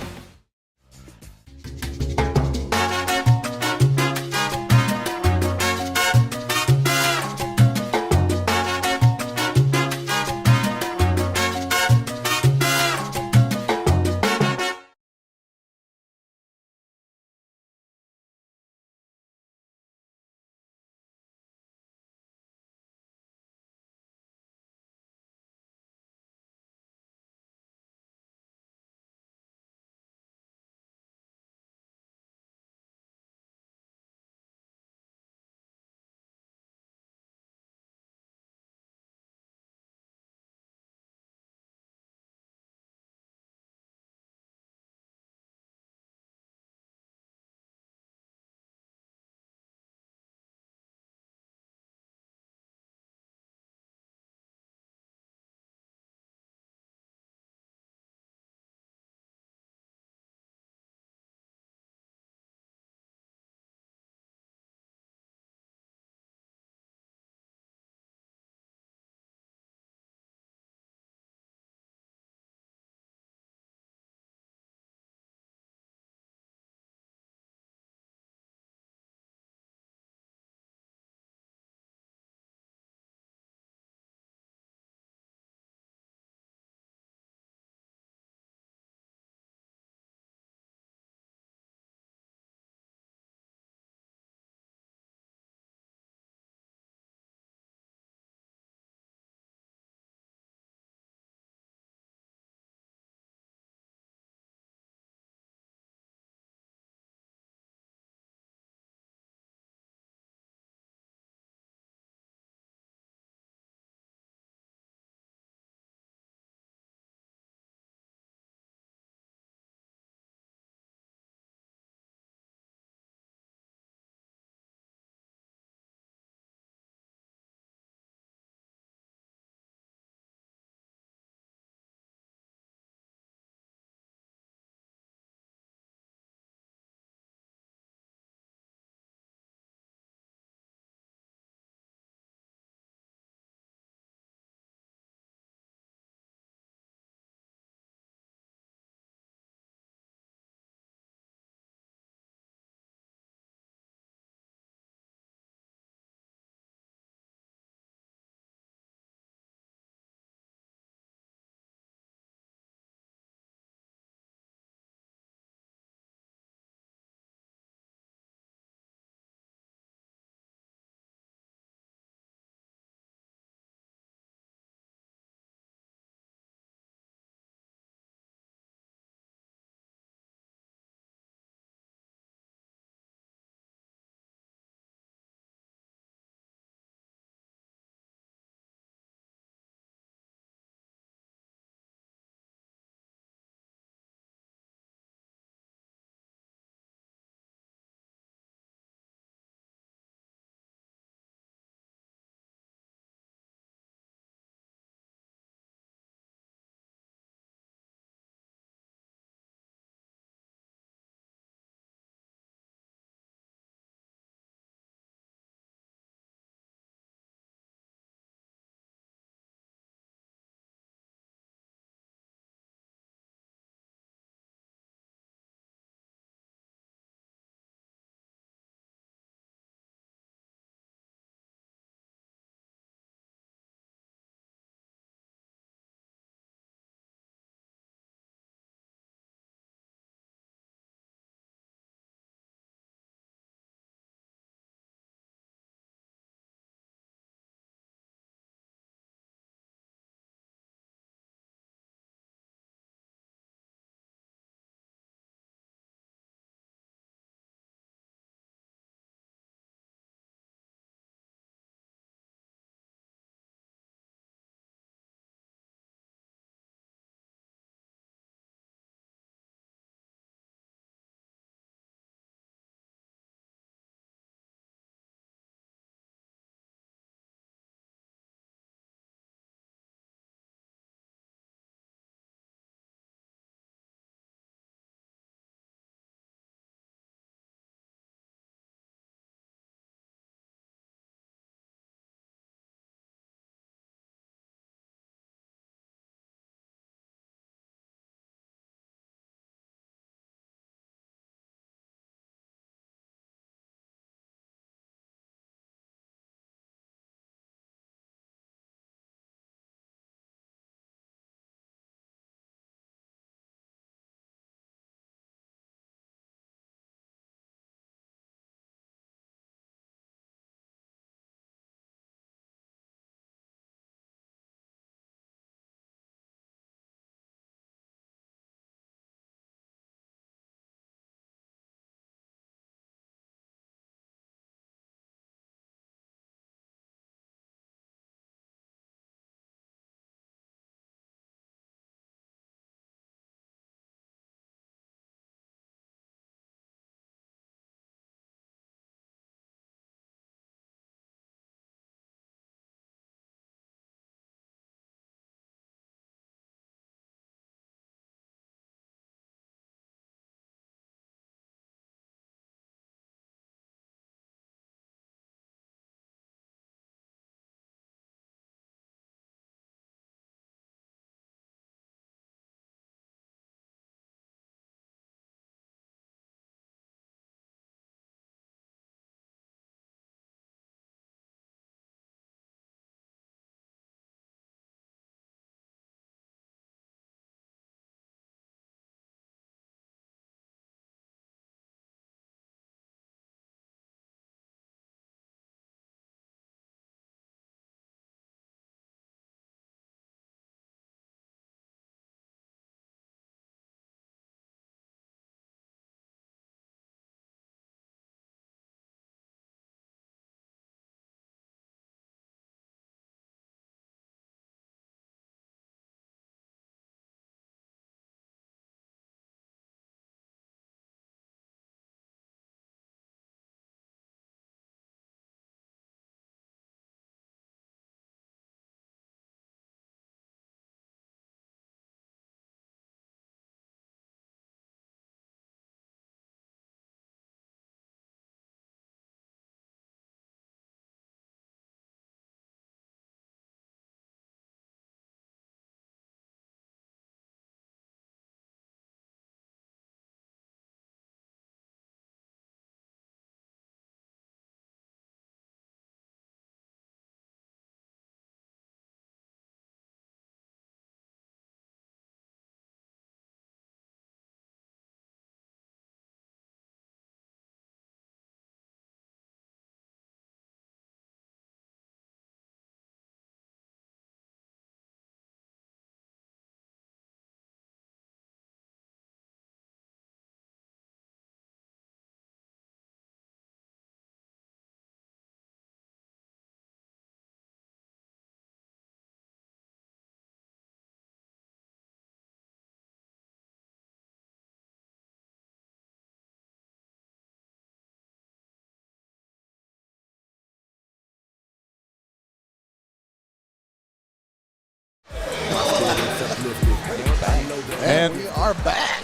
are back.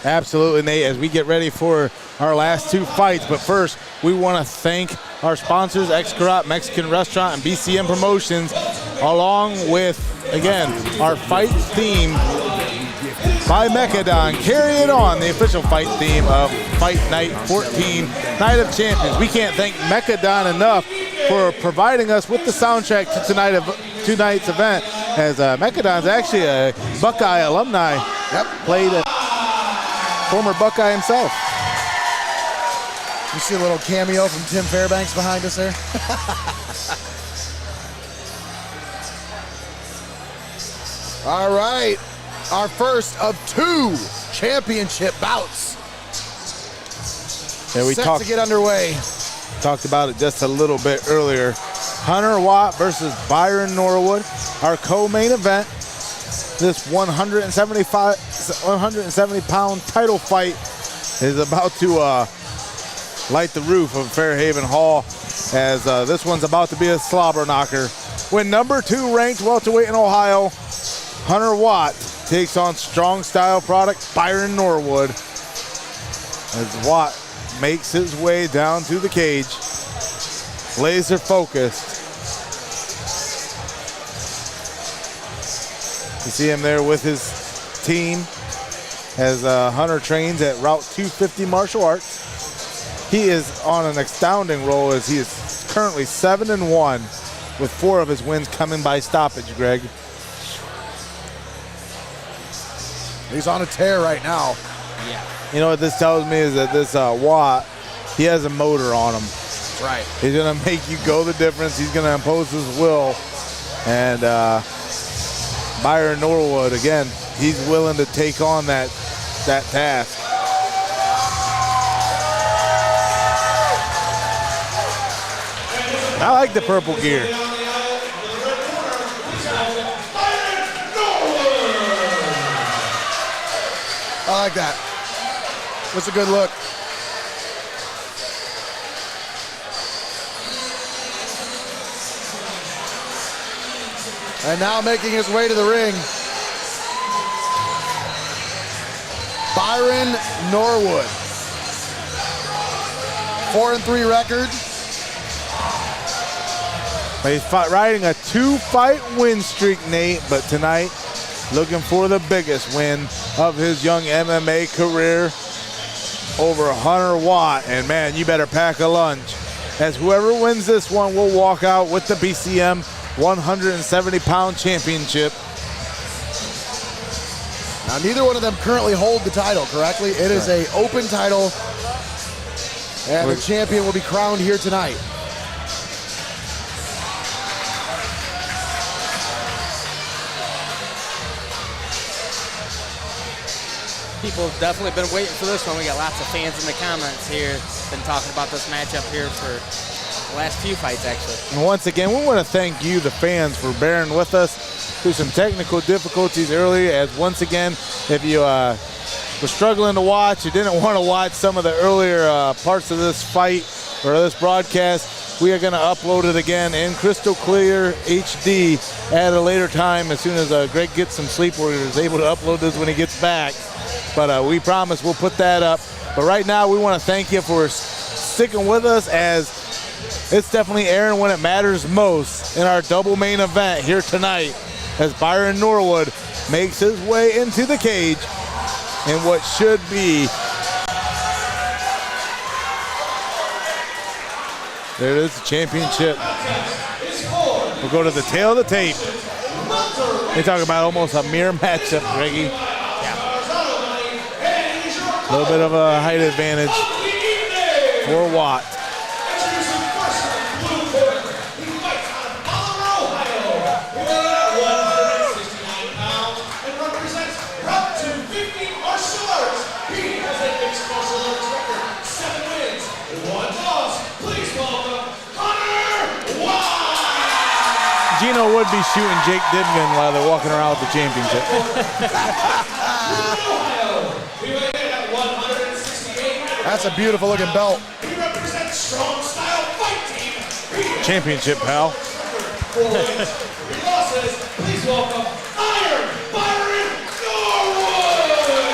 Absolutely, Nate, as we get ready for our last two fights. But first, we want to thank our sponsors, XIV Mexican Restaurant and BCM Promotions, along with, again, our fight theme by McGuigan. Carry it on, the official fight theme of Fight Night 14, Night of Champions. We can't thank McGuigan enough for providing us with the soundtrack to tonight's event, as McGuigan's actually a Buckeye alumni. Yep. Played a former Buckeye himself. You see a little cameo from Tim Fairbanks behind us there? All right, our first of two championship bouts. Yeah, we Set to get underway. talked about it just a little bit earlier. Hunter Watt versus Byron Norwood, our co-main event. This 170-pound title fight is about to light the roof of Fairhaven Hall, as this one's about to be a slobber knocker. When number 2 ranked welterweight in Ohio, Hunter Watt takes on strong style product Byron Norwood, as Watt makes his way down to the cage, laser focused. You see him there with his team, as Hunter trains at Route 250 Martial Arts. He is on an astounding roll, as he is currently 7-1, with 4 of his wins coming by stoppage, Greg. He's on a tear right now. Yeah. You know what this tells me is that this Watt, he has a motor on him. That's right. He's gonna make you go the difference. He's gonna impose his will. And Byron Norwood, again, he's willing to take on that task. I like the purple gear. I like that. That's a good look. And now making his way to the ring, Byron Norwood. 4-3 record. He's riding a 2-fight win streak, Nate, but tonight looking for the biggest win of his young MMA career over Hunter Watt. And man, you better pack a lunch, as whoever wins this one will walk out with the BCM 170-pound championship. Now, neither one of them currently hold the title, correctly? It is an open title, and the champion will be crowned here tonight. People have definitely been waiting for this one. We got lots of fans in the comments here. Been talking about this matchup here for the last few fights, actually. And once again, we want to thank you, the fans, for bearing with us through some technical difficulties earlier, as once again, if you were struggling to watch, you didn't want to watch some of the earlier parts of this fight or this broadcast, we are going to upload it again in crystal clear HD at a later time, as soon as Greg gets some sleep, or is able to upload this when he gets back. But we promise we'll put that up. But right now, we want to thank you for sticking with us, as it's definitely airing when it matters most in our double main event here tonight, as Byron Norwood makes his way into the cage in what should be, there it is, the championship. We'll go to the tail of the tape. They talk about almost a mirror matchup, Greggy. A little bit of a height advantage for Watt. Gino would be shooting Jake Dibgan while they're walking around with the championship. That's a beautiful looking belt. He represents strong style fight team. Championship, pal. Your bosses, please welcome Byron Norwood.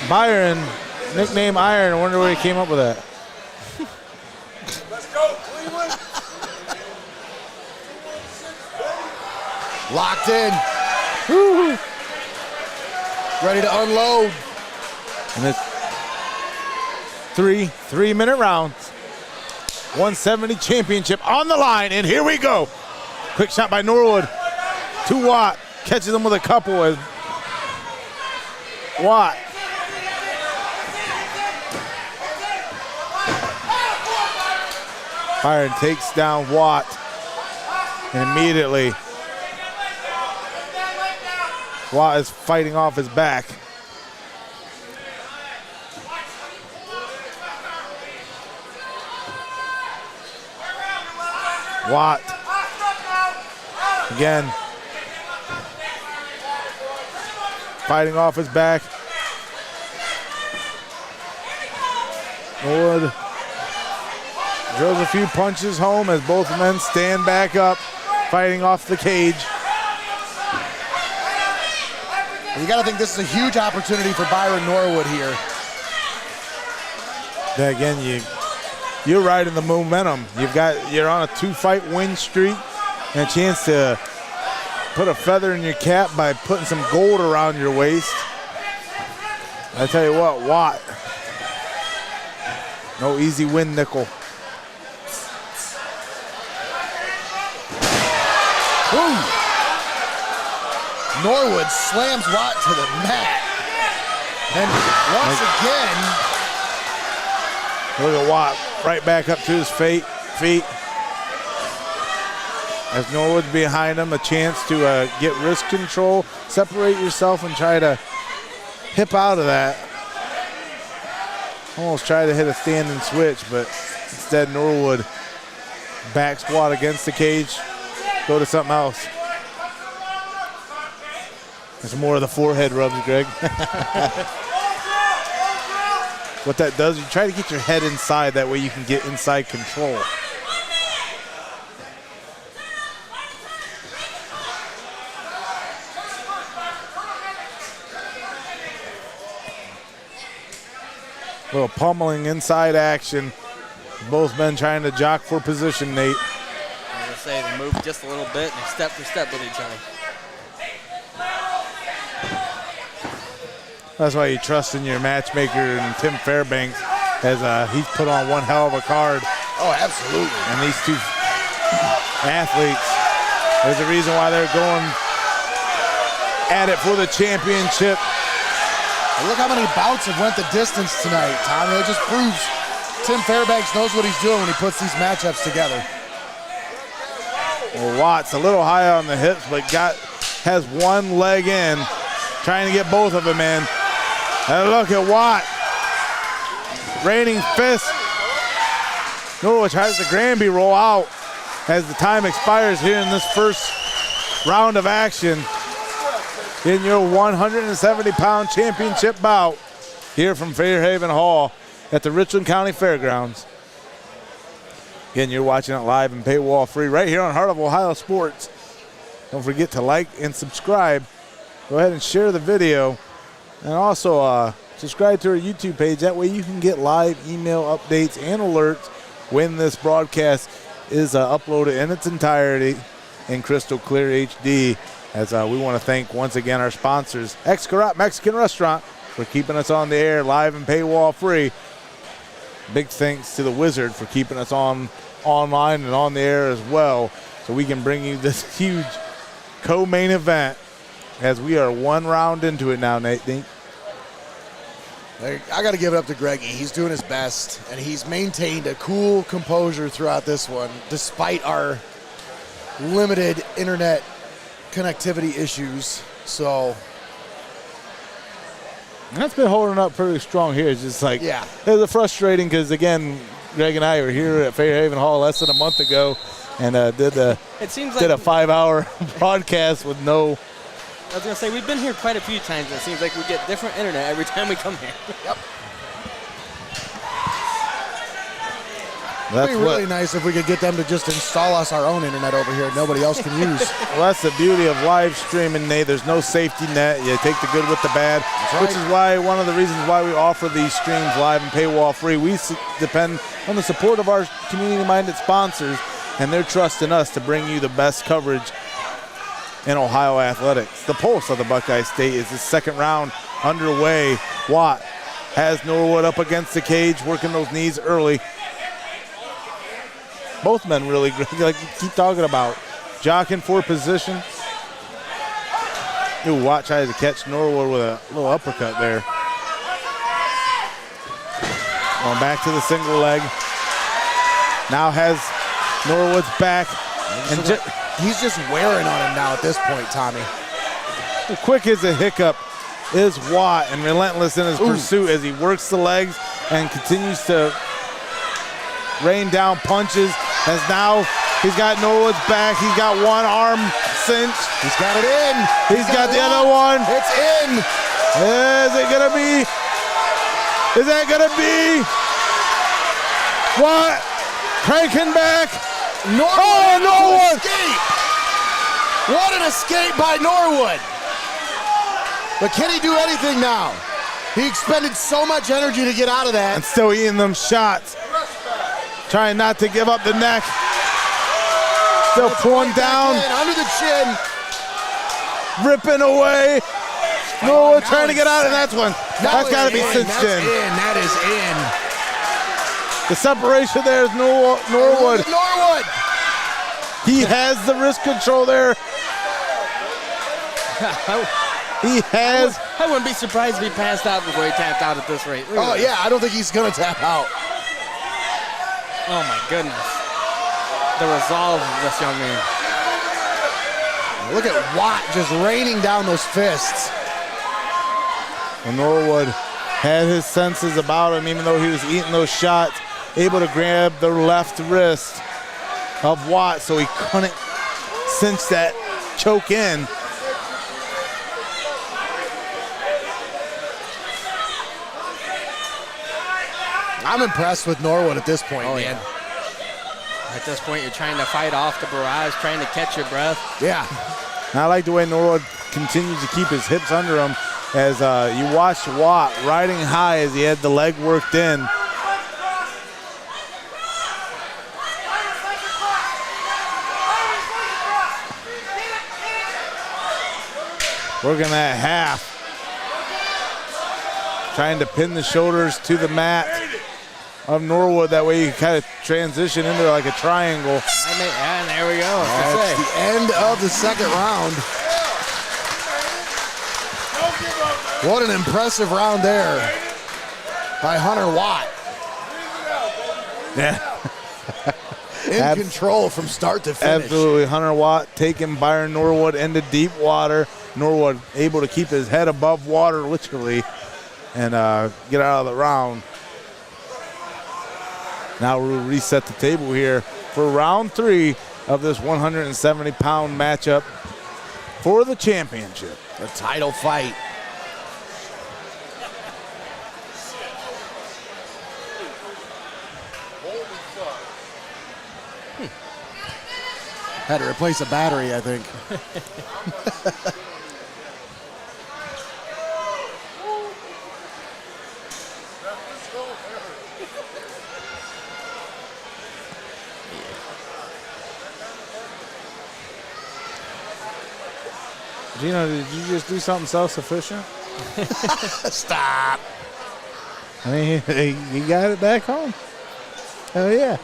Byron, nickname Iron. I wonder where he came up with that. Let's go, Cleveland. Locked in. Woo. Ready to unload. And it's 3-minute rounds. 170 championship on the line, and here we go. Quick shot by Norwood to Watt. Catches him with a couple as Watt. Byron takes down Watt, and immediately Watt is fighting off his back. Watt again fighting off his back. Norwood drills a few punches home as both men stand back up, fighting off the cage. You got to think this is a huge opportunity for Byron Norwood here. Yeah, again, you're riding the momentum. You're on a 2-fight win streak and a chance to put a feather in your cap by putting some gold around your waist. I tell you what, Watt, no easy win nickel. Boom. Norwood slams Watt to the mat. And once again, look at Watt right back up to his feet. As Norwood's behind him, a chance to get wrist control, separate yourself and try to hip out of that. Almost tried to hit a standing switch, but instead Norwood back squat against the cage, go to something else. There's more of the forehead rubs, Greg. What that does, you try to get your head inside, that way you can get inside control. Little pummeling inside action. Both men trying to jock for position, Nate. I was going to say they move just a little bit and step for step with each other. That's why you trust in your matchmaker and Tim Fairbanks, as he's put on one hell of a card. oh, absolutely. And these two athletes, there's a reason why they're going at it for the championship. And look how many bouts have went the distance tonight, Tommy. That just proves Tim Fairbanks knows what he's doing when he puts these matchups together. Well, Watt's a little high on the hips, but has one leg in, trying to get both of them in. And look at Watt. Raining fist. Norwood tries the Granby roll out as the time expires here in this first round of action in your 170-pound championship bout here from Fairhaven Hall at the Richland County Fairgrounds. Again, you're watching it live and paywall free right here on Heart of Ohio Sports. Don't forget to like and subscribe. Go ahead and share the video. And also subscribe to our YouTube page. That way you can get live email updates and alerts when this broadcast is uploaded in its entirety in crystal clear HD. As we want to thank once again our sponsors, Xcarat Mexican Restaurant, for keeping us on the air live and paywall free. Big thanks to the Wizard for keeping us online and on the air as well, so we can bring you this huge co-main event as we are one round into it now, Nate. I got to give it up to Greggy. He's doing his best, and he's maintained a cool composure throughout this one, despite our limited internet connectivity issues. So that's been holding up pretty strong here. It's just like, yeah, it's frustrating because, again, Greg and I were here at Fairhaven Hall less than a month ago and did a 5-hour broadcast with no. I was going to say, we've been here quite a few times, and it seems like we get different internet every time we come here. Yep. It'd be really nice if we could get them to just install us our own internet over here nobody else can use. Well, that's the beauty of live streaming, Nate. There's no safety net. You take the good with the bad, which is why one of the reasons why we offer these streams live and paywall free. We depend on the support of our community-minded sponsors, and they're trusting us to bring you the best coverage in Ohio athletics. The pulse of the Buckeye State is the second round underway. Watt has Norwood up against the cage, working those knees early. Both men really great, like you keep talking about. Jockeying for position. Ooh, Watt tries to catch Norwood with a little uppercut there. Going back to the single leg. Now has Norwood's back. And he's just wearing on him now at this point, Tommy. Quick as a hiccup is Watt, and relentless in his pursuit as he works the legs and continues to rain down punches. As now he's got Norwood's back. He's got one arm cinched. He's got it in. He's got the other one. It's in. Is it gonna be? Is that gonna be? What? Cranking back. Norwood! Escape. What an escape by Norwood. But can he do anything now? He expended so much energy to get out of that. And still eating them shots. Trying not to give up the neck. Still pulling down. Under the chin. Ripping away. Norwood trying to get out, and that's one. That's got to be cinched in. That is in. The separation there is Norwood. Norwood. He has the wrist control there. He has. I wouldn't be surprised if he passed out before he tapped out at this rate. Oh, yeah, I don't think he's going to tap out. Oh, my goodness. The resolve of this young man. Look at Watt just raining down those fists. Well, Norwood had his senses about him, even though he was eating those shots, able to grab the left wrist of Watt so he couldn't cinch that choke in. I'm impressed with Norwood at this point, man. Yeah. At this point, you're trying to fight off the barrage, trying to catch your breath. Yeah. And I like the way Norwood continues to keep his hips under him as you watch Watt riding high as he had the leg worked in. Working that half. Trying to pin the shoulders to the mat of Norwood. That way you can kind of transition into like a triangle. And there we go. That's the end of the second round. What an impressive round there by Hunter Watt. Yeah. In control from start to finish. Absolutely. Hunter Watt taking Byron Norwood into deep water. Norwood able to keep his head above water literally and get out of the round. Now we'll reset the table here for round 3 of this 170-pound matchup for the championship. The title fight. Had to replace a battery, I think. Gino, did you just do something self-sufficient? Stop. I mean, he got it back home. Hell yeah.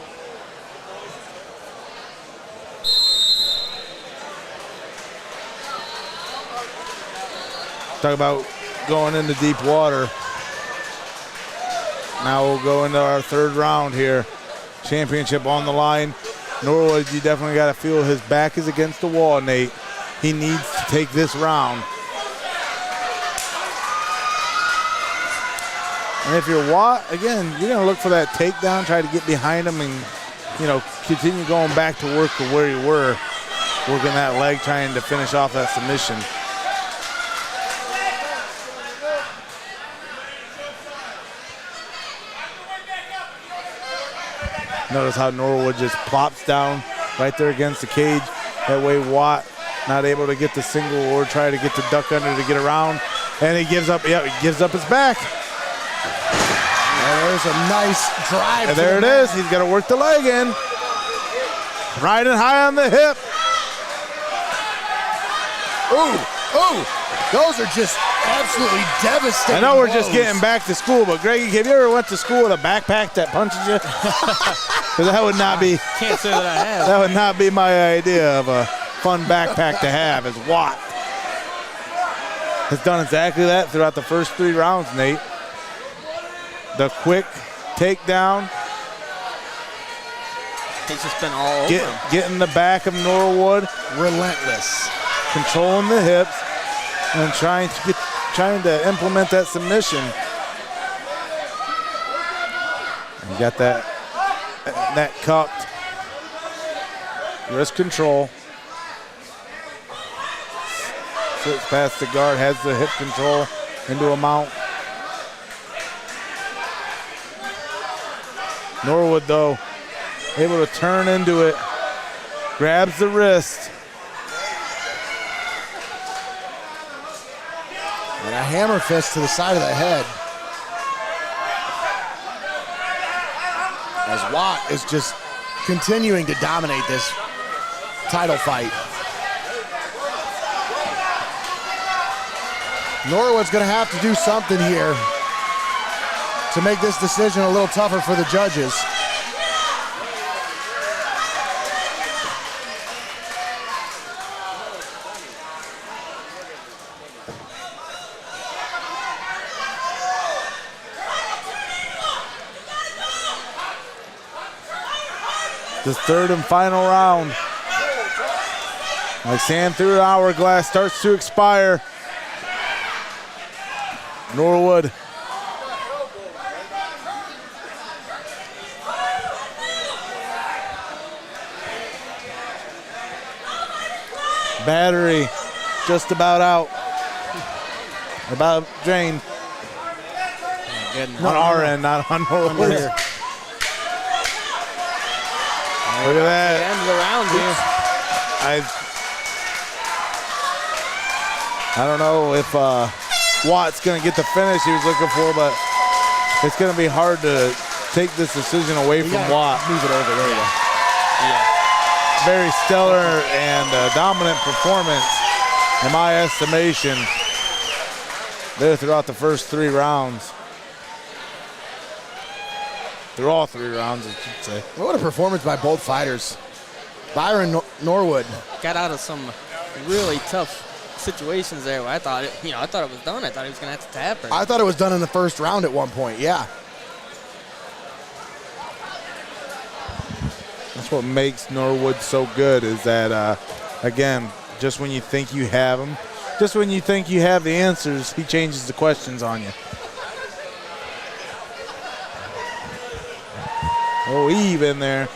Talk about going into deep water. Now we'll go into our third round here. Championship on the line. Norwood, you definitely got to feel his back is against the wall, Nate. He needs to take this round. And if you're Watt, again, you're going to look for that takedown, try to get behind him and, you know, continue going back to work to where you were, working that leg, trying to finish off that submission. Notice how Norwood just plops down right there against the cage. That way Watt not able to get the single or try to get the duck under to get around. And he gives up, he gives up his back. There's a nice drive. And there it is. He's got to work the leg in. Riding high on the hip. Ooh. Those are just absolutely devastating. I know we're blows. just getting back to school, but Greg, have you ever went to school with a backpack that punches you? Because that would not be. Can't say that I have. That would not be my idea of a fun backpack to have. Is Watt has done exactly that throughout the first 3 rounds, Nate. The quick takedown. He's just been all over him. Getting the back of Norwood. Relentless. Controlling the hips and trying to implement that submission. And got that cupped. Wrist control. Slips past the guard, has the hip control into a mount. Norwood, though, able to turn into it. Grabs the wrist. And a hammer fist to the side of the head. As Watt is just continuing to dominate this title fight. Norwood's going to have to do something here to make this decision a little tougher for the judges. This third and final round. Like sand through an hourglass starts to expire. Norwood. Battery just about out. About drained. On our end, not on Norwood's. Look at that. End of the round here. I don't know if Watt's going to get the finish he was looking for, but it's going to be hard to take this decision away from Watt. Move it over there. Yeah. Very stellar and dominant performance, in my estimation, there throughout the first 3 rounds. Through all 3 rounds, I should say. What a performance by both fighters. Byron Norwood Got out of some really tough situations there where I thought it, I thought it was done. I thought he was going to have to tap her. I thought it was done in the first round at one point, yeah. That's what makes Norwood so good is that, again, just when you think you have him, just when you think you have the answers, he changes the questions on you. Oh, Eve in there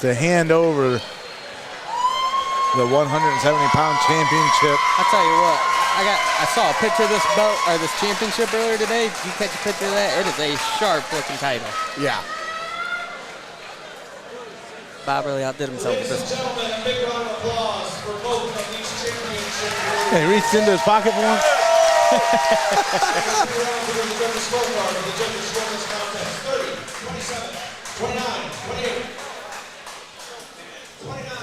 to hand over the 170-pound championship. I'll tell you what, I saw a picture of this belt or this championship earlier today. Did you catch a picture of that? It is a sharp-looking title. Yeah. Bob really outdid himself with this. Ladies and gentlemen, a big round of applause for both of these championship winners. He reached into his pocket for once. The judges' scorecard of the judges scored this contest: 30, 27, 29, 28, 29,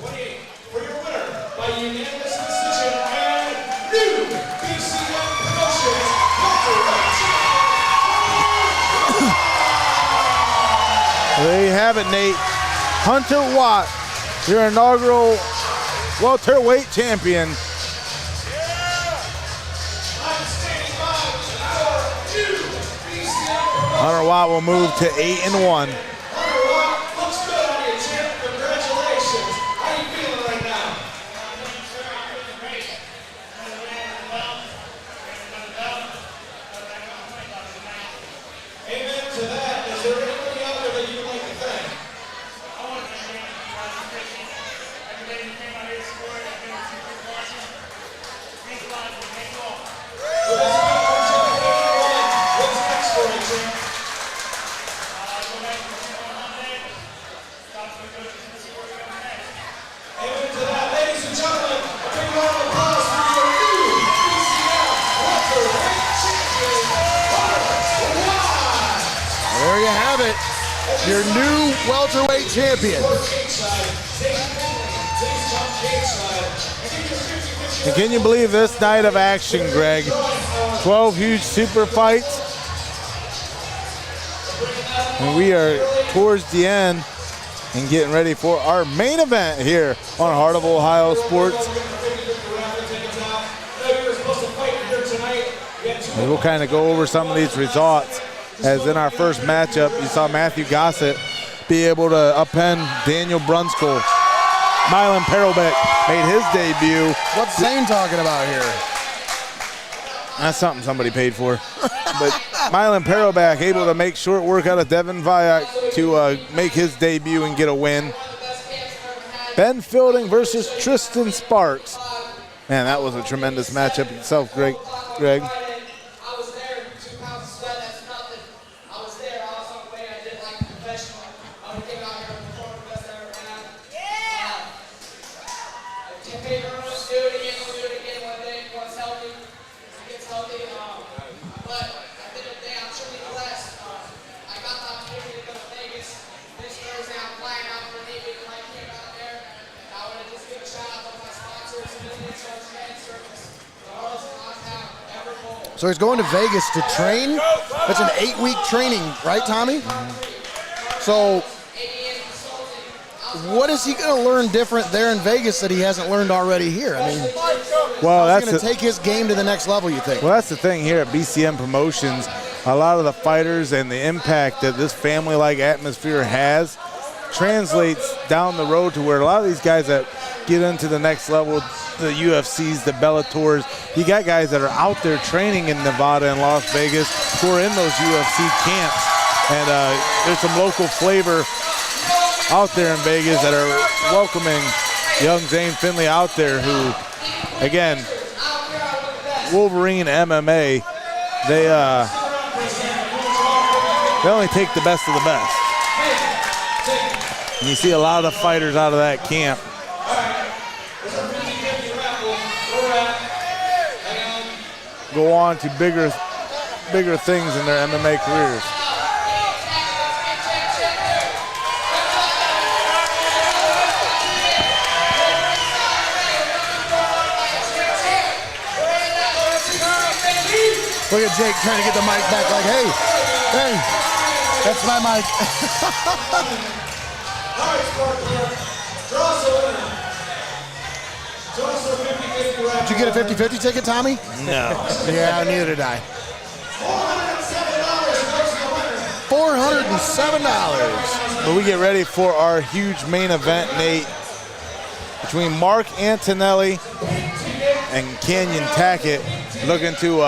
28. For your winner by unanimous decision and new BCM Promotions welterweight champion. There you have it, Nate. Hunter Watt, your inaugural welterweight champion. Hunter Watt will move to 8-1. Hunter Watt, looks good on you, champ. Congratulations. How you feeling right now? Amen to that. Is there anybody out there that you would like to thank? What's next for you, champ? your new welterweight champion. And can you believe this night of action, Greg? 12 huge super fights. And we are towards the end and getting ready for our main event here on Heart of Ohio Sports. And we'll kind of go over some of these results. As in our first matchup, you saw Matthew Gossett be able to upend Daniel Brunskill. Milan Perelbeck made his debut. What's Zane talking about here? That's something somebody paid for. But Milan Perelbeck able to make short work out of Devin Vyack to make his debut and get a win. Ben Fielding versus Tristan Sparks. Man, that was a tremendous matchup itself, Greg. So he's going to Vegas to train. That's an 8-week training, right, Tommy? So what is he going to learn different there in Vegas that he hasn't learned already here? I mean, well, that's going to take his game to the next level, you think? Well, that's the thing here at BCM Promotions. A lot of the fighters and the impact that this family-like atmosphere has translates down the road to where a lot of these guys that get into the next level, the UFCs, the Bellators, you got guys that are out there training in Nevada and Las Vegas who are in those UFC camps. And there's some local flavor out there in Vegas that are welcoming young Zane Finley out there who, again, Wolverine MMA, they only take the best of the best. And you see a lot of fighters out of that camp. Go on to bigger things in their MMA careers. Look at Jake trying to get the mic back like, hey, that's my mic. Did you get a 50-50 ticket, Tommy? No. Yeah, neither did I. $407. But we get ready for our huge main event, Nate, between Mark Antonelli and Canyon Tackett, looking to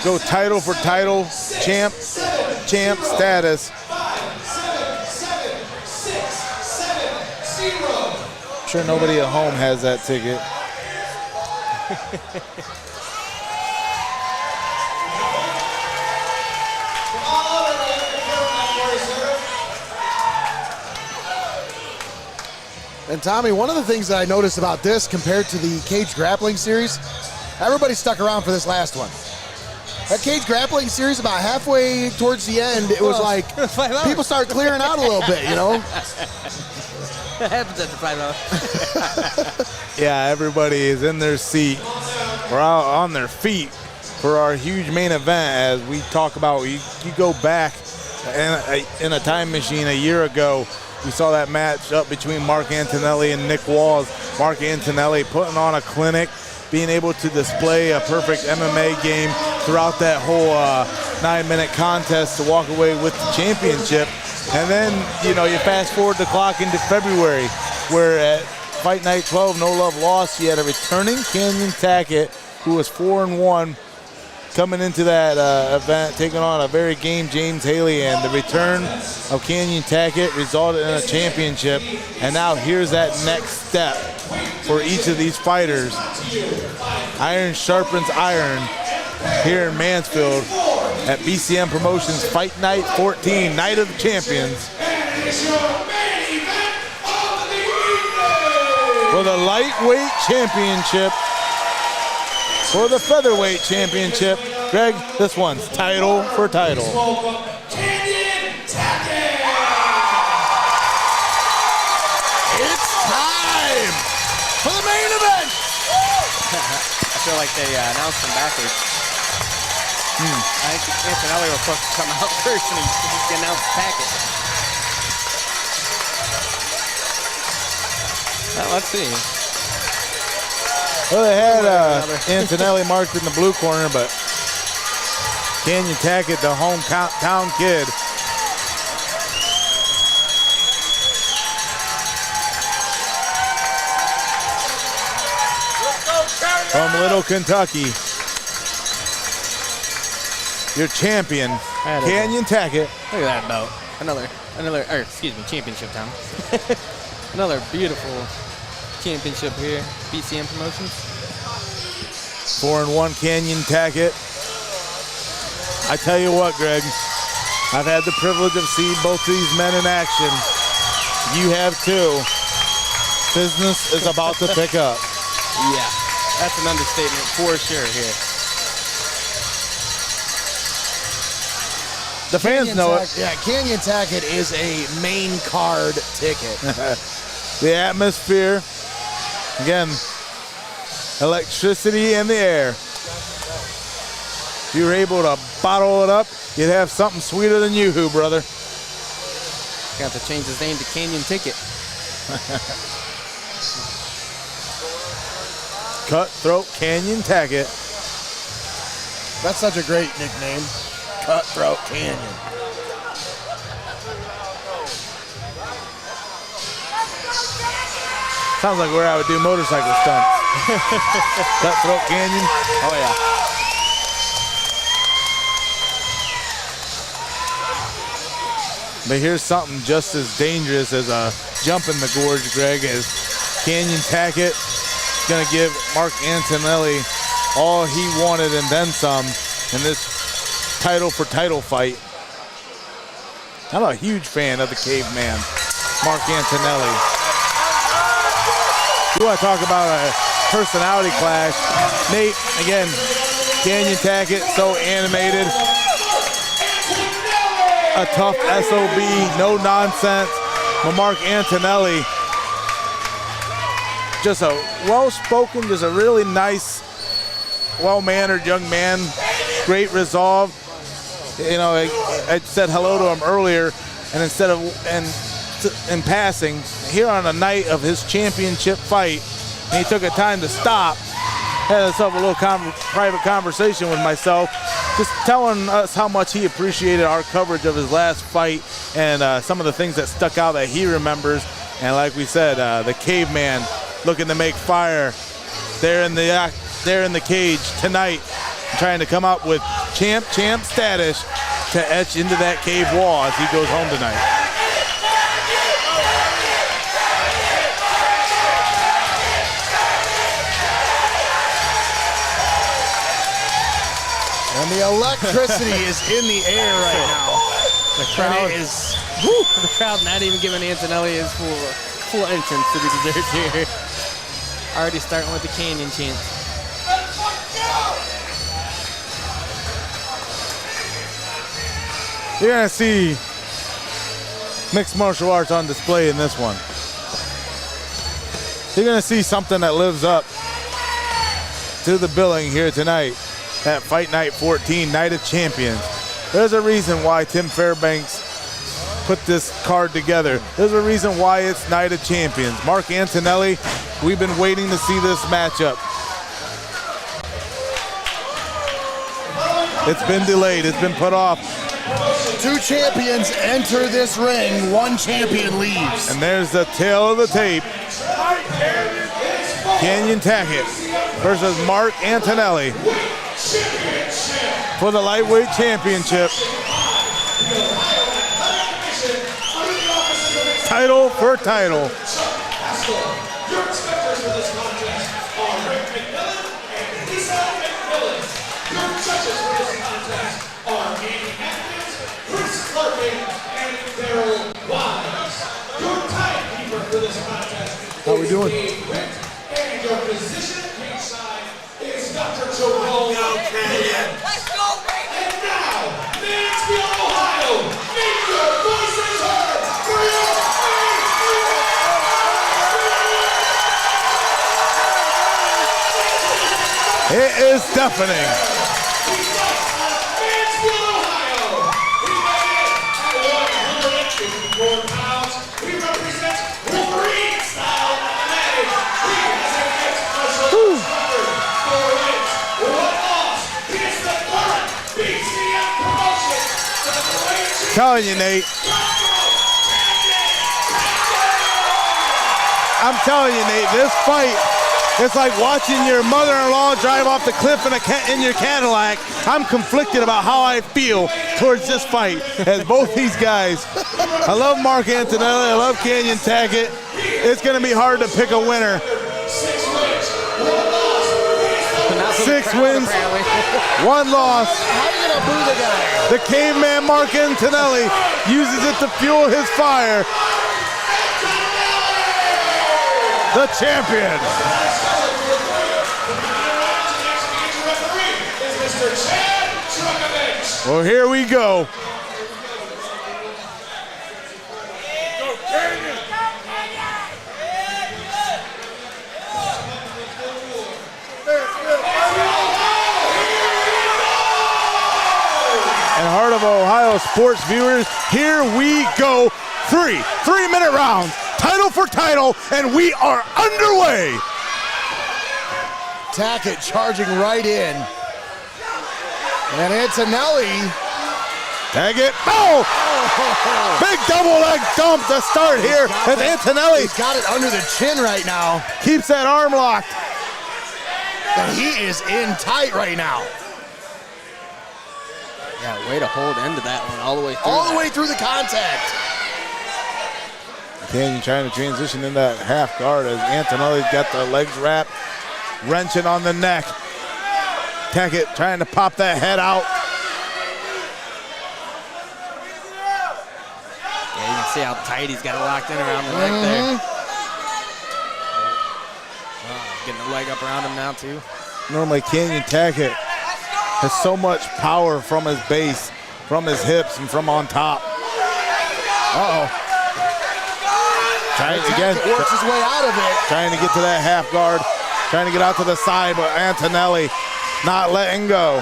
go title for title, champ status. I'm sure nobody at home has that ticket. And Tommy, one of the things that I noticed about this compared to the cage grappling series, everybody stuck around for this last one. That cage grappling series, about halfway towards the end, it was like people start clearing out a little bit, you know? That happens after 5 hours. Yeah, everybody is in their seat or out on their feet for our huge main event. As we talk about, you go back in a time machine a year ago, we saw that match up between Mark Antonelli and Nick Walls. Mark Antonelli putting on a clinic, being able to display a perfect MMA game throughout that whole 9-minute contest to walk away with the championship. And then, you know, you fast forward the clock into February, where at Fight Night 12, No Love Lost, you had a returning Canyon Tackett, who was 4-1, coming into that event, taking on a very game James Haley, and the return of Canyon Tackett resulted in a championship. And now here's that next step for each of these fighters. Iron sharpens iron here in Mansfield at BCM Promotions Fight Night 14, Night of the Champions. For the lightweight championship, for the featherweight championship. Greg, this one's title for title. Canyon Tackett. for the main event. I feel like they announced him backwards. I think Antonelli was supposed to come out first and he announced Tackett. Let's see. Well, they had Antonelli marked in the blue corner, but Canyon Tackett, the hometown kid, from Little Kentucky. Your champion, Canyon Tackett. Look at that belt. Championship time. Another beautiful championship here, BCM Promotions. 4-1 Canyon Tackett. I tell you what, Greg, I've had the privilege of seeing both these men in action. You have too. Business is about to pick up. Yeah, that's an understatement for sure here. The fans know it. Yeah, Canyon Tackett is a main card ticket. The atmosphere, again, electricity in the air. If you were able to bottle it up, you'd have something sweeter than Yoo-Hoo, brother. Got to change his name to Canyon Ticket. Cutthroat Canyon Tackett. That's such a great nickname. Cutthroat Canyon. Sounds like where I would do motorcycle stunts. Cutthroat Canyon. Oh, yeah. But here's something just as dangerous as a jump in the gorge, Greg, as Canyon Tackett going to give Mark Antonelli all he wanted and then some in this title for title fight. I'm a huge fan of the caveman, Mark Antonelli. You want to talk about a personality clash. Nate, again, Canyon Tackett, so animated. A tough SOB, no nonsense. But Mark Antonelli, just a well-spoken, just a really nice, well-mannered young man. Great resolve. You know, I said hello to him earlier, and instead of in passing, here on a night of his championship fight, and he took a time to stop, had himself a little private conversation with myself, just telling us how much he appreciated our coverage of his last fight and some of the things that stuck out that he remembers. And like we said, the caveman looking to make fire there in the cage tonight, trying to come up with champ status to etch into that cave wall as he goes home tonight. And the electricity is in the air right now. The crowd not even giving Antonelli his full entrance that he deserves here. Already starting with the Canyon chant. You're going to see mixed martial arts on display in this one. You're going to see something that lives up to the billing here tonight at Fight Night 14, Night of Champions. There's a reason why Tim Fairbanks put this card together. There's a reason why it's Night of Champions. Mark Antonelli, we've been waiting to see this matchup. It's been delayed, it's been put off. Two champions enter this ring, one champion leaves. And there's the tail of the tape. Canyon Tackett versus Mark Antonelli for the lightweight championship. Title for title. Your expecters for this contest are Rick McMillan and Lisa McMillan. Your judges for this contest are Andy Atkins, Chris Clarkin, and Daryl Wise. Your timekeeper for this contest How we doing? Dave Witt, and your physician at ringside is Dr. Jerome Canyon. Let's go, baby! And now, Mansfield, Ohio, make your voices heard for your It is deafening. Mansfield, Ohio. He weighed in at 154 pounds. He represents Wolverine style MMA. He has a mixed martial arts record, 4 wins, 1 loss. He is the current BCM promotion. Telling you, Nate. I'm telling you, Nate, this fight, it's like watching your mother-in-law drive off the cliff in your Cadillac. I'm conflicted about how I feel towards this fight as both these guys. I love Mark Antonelli. I love Canyon Tackett. It's going to be hard to pick a winner. 6 wins, 1 loss. How are you going to boo the guy? The caveman Mark Antonelli uses it to fuel his fire. The champion. Well, here we go. And Heart of Ohio sports viewers, here we go. 3-minute rounds. Title for title, and we are underway. Tackett charging right in. And Antonelli. Tackett. Oh! Big double leg dump to start here as Antonelli. He's got it under the chin right now. Keeps that arm locked. And he is in tight right now. Yeah, way to hold into that one all the way through. All the way through the contact. Canyon trying to transition in that half guard as Antonelli's got the legs wrapped, wrenching on the neck. Tackett trying to pop that head out. Yeah, you can see how tight he's got it locked in around the neck there. Getting the leg up around him now too. Normally Canyon Tackett has so much power from his base, from his hips, and from on top. Uh-oh. Trying again, works his way out of it. Trying to get to that half guard, trying to get out to the side, but Antonelli not letting go.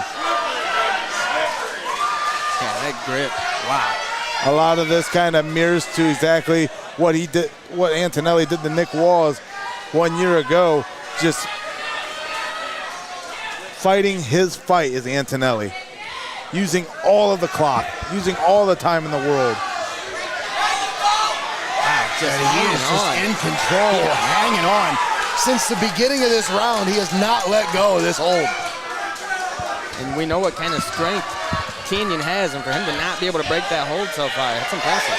Yeah, that grip, wow. A lot of this kind of mirrors to exactly what he did, what Antonelli did to Nick Walls 1 year ago. Just fighting his fight is Antonelli, using all of the clock, using all the time in the world. He is just in control, hanging on. Since the beginning of this round, he has not let go of this hold. And we know what kind of strength Canyon has, and for him to not be able to break that hold so far, that's impressive.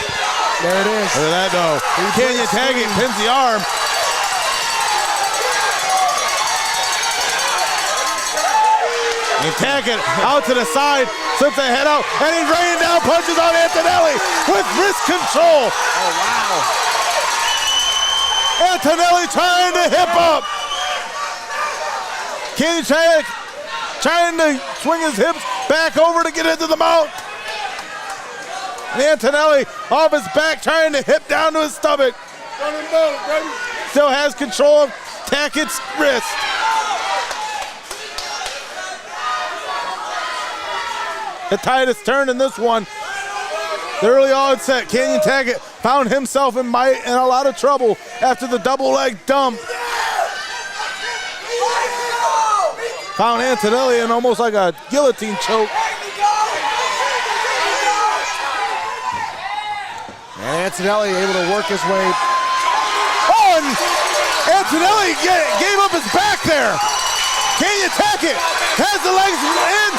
There it is. Look at that though. Canyon Tackett pins the arm. And Tackett out to the side, slips the head out, and he's raining down punches on Antonelli with wrist control. Oh, wow. Antonelli trying to hip up. Canyon trying to swing his hips back over to get into the mount. And Antonelli off his back trying to hip down to his stomach. Still has control of Tackett's wrist. The tide has turned in this one. The early onset, Canyon Tackett found himself in a lot of trouble after the double leg dump. Found Antonelli in almost like a guillotine choke. And Antonelli able to work his way. Oh, and Antonelli gave up his back there. Canyon Tackett has the legs in.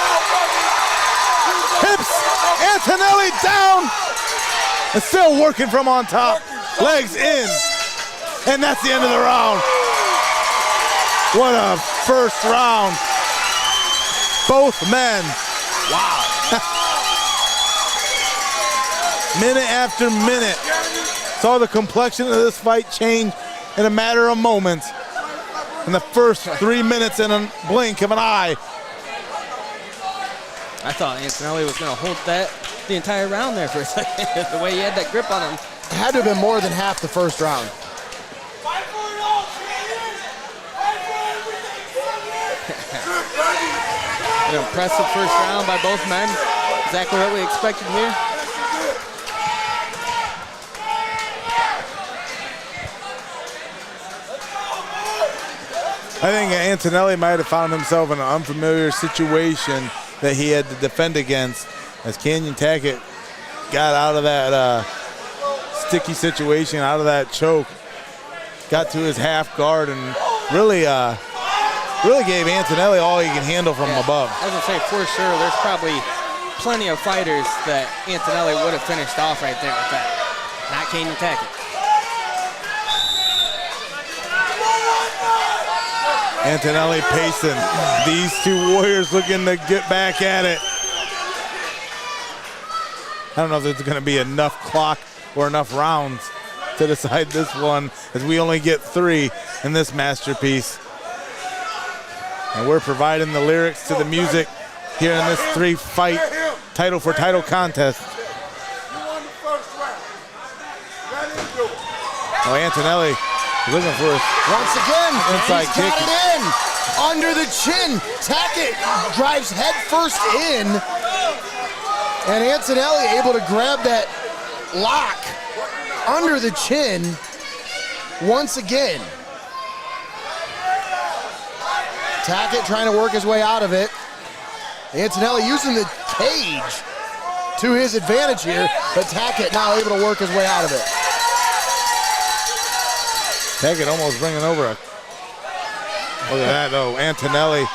Hips, Antonelli down, and still working from on top. Legs in, and that's the end of the round. What a first round. Both men. Wow. Minute after minute. Saw the complexion of this fight change in a matter of moments. In the first 3 minutes in a blink of an eye. I thought Antonelli was going to hold that the entire round there for a second, the way he had that grip on him. It had to have been more than half the first round. An impressive first round by both men. Exactly what we expected here. I think Antonelli might have found himself in an unfamiliar situation that he had to defend against as Canyon Tackett got out of that sticky situation, out of that choke, got to his half guard, and really gave Antonelli all he can handle from above. I was going to say, for sure, there's probably plenty of fighters that Antonelli would have finished off right there with that. Not Canyon Tackett. Antonelli pacing. These two warriors looking to get back at it. I don't know if there's going to be enough clock or enough rounds to decide this one, as we only get 3 in this masterpiece. And we're providing the lyrics to the music here in this 3-fight title for title contest. Oh, Antonelli looking for his once again inside he's kick. got it in under the chin. Tackett drives head first in, and Antonelli able to grab that lock under the chin once again. Tackett trying to work his way out of it. Antonelli using the cage to his advantage here, but Tackett now able to work his way out of it. Tackett almost bringing over a, look at that though, Antonelli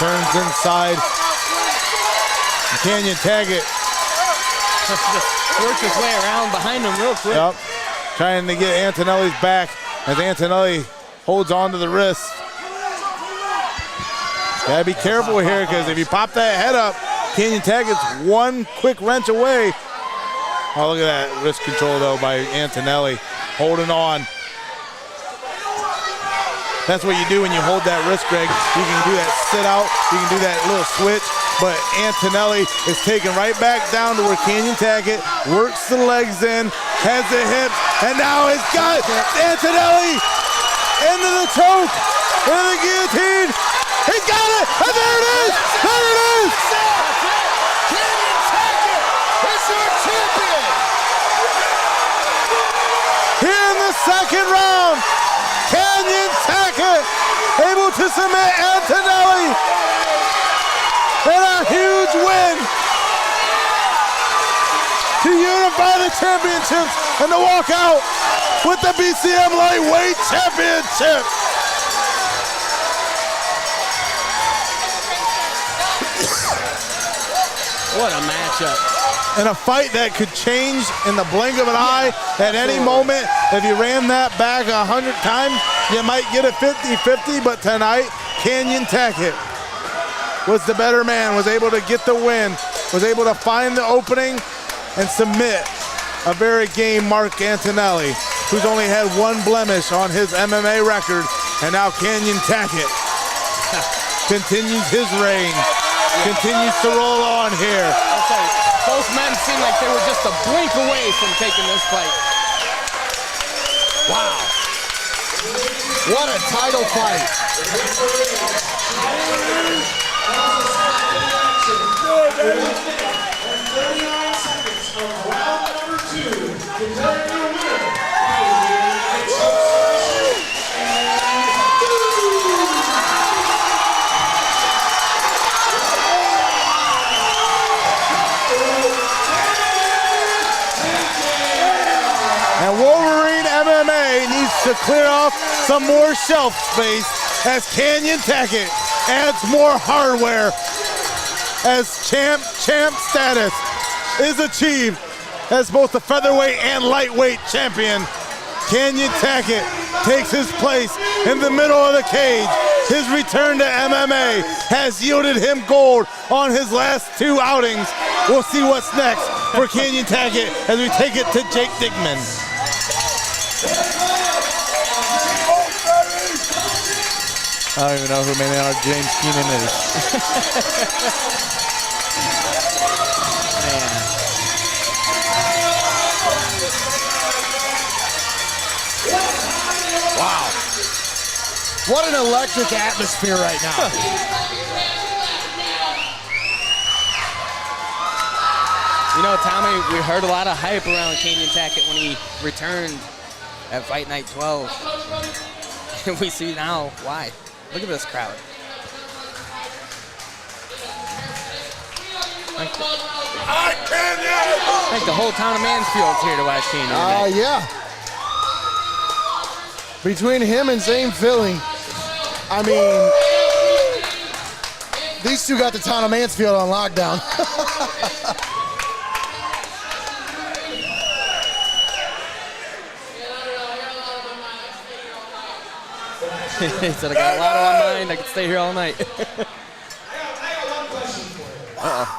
turns inside. Canyon Tackett Just worked his way around behind him real quick. Yep. Trying to get Antonelli's back as Antonelli holds on to the wrist. Gotta be careful here, because if you pop that head up, Canyon Tackett's one quick wrench away. Oh, look at that wrist control though by Antonelli, holding on. That's what you do when you hold that wrist, Greg. You can do that sit out, you can do that little switch, but Antonelli is taken right back down to where Canyon Tackett works the legs in, has the hips, and now he's got Antonelli into the choke, into the guillotine. He's got it, and there it is! There it is! Canyon Tackett is your champion! Here in the second round, Canyon Tackett able to submit Antonelli in a huge win to unify the championships and to walk out with the BCM Lightweight Championship. What a matchup. In a fight that could change in the blink of an eye at any moment. If you ran that back 100 times, you might get a 50-50, but tonight, Canyon Tackett was the better man, was able to get the win, was able to find the opening and submit a very game Mark Antonelli, who's only had one blemish on his MMA record, and now Canyon Tackett continues his reign, continues to roll on here. I'll tell you, both men seem like they were just a blink away from taking this fight. Wow. What a title fight. And 39 seconds of round number 2. Declaring your winner by And Wolverine MMA needs to clear off some more shelf space as Canyon Tackett adds more hardware as champ status is achieved as both the featherweight and lightweight champion. Canyon Tackett takes his place in the middle of the cage. His return to MMA has yielded him gold on his last 2 outings. We'll see what's next for Canyon Tackett as we take it to Jake Dickman. I don't even know who Maynard James Keenan is. Wow. What an electric atmosphere right now. You know, Tommy, we heard a lot of hype around Kenyon Tackett when he returned at Fight Night 12. And we see now why. Look at this crowd. I think the whole town of Mansfield's here to watch Kenyon tonight. Yeah. Between him and Zane Philly, I mean, these two got the town of Mansfield on lockdown. He said, I got a lot on my mind. I could stay here all night. I got one question for you. Uh-oh.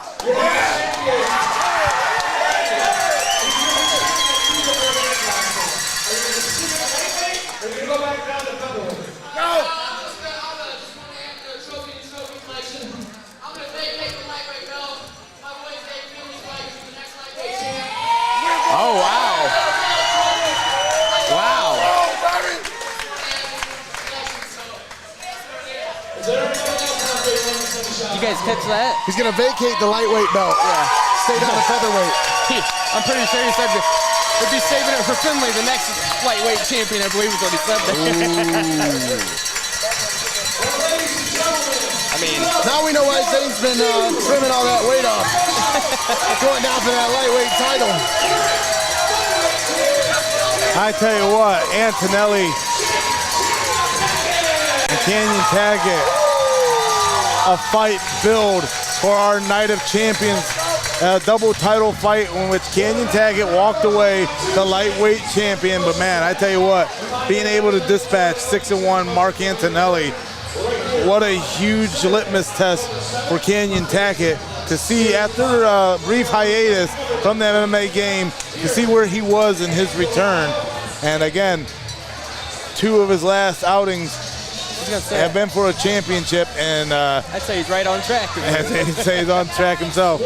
Are you going to go back down to featherweight? No! Oh, wow. Wow. You guys catch that? He's going to vacate the lightweight belt. Yeah. Stay down to featherweight. I'm pretty sure he said they'd be saving it for Finley, the next lightweight champion, I believe is what he said there. I mean, now we know why Zane's been trimming all that weight off. Going down for that lightweight title. I tell you what, Antonelli and Kenyon Tackett, a fight build for our Night of Champions, a double title fight in which Kenyon Tackett walked away the lightweight champion. But man, I tell you what, being able to dispatch 6-1 Mark Antonelli, what a huge litmus test for Kenyon Tackett to see after a brief hiatus from the MMA game, to see where he was in his return. And again, 2 of his last outings have been for a championship, and I'd say he's right on track. I'd say he's on track himself.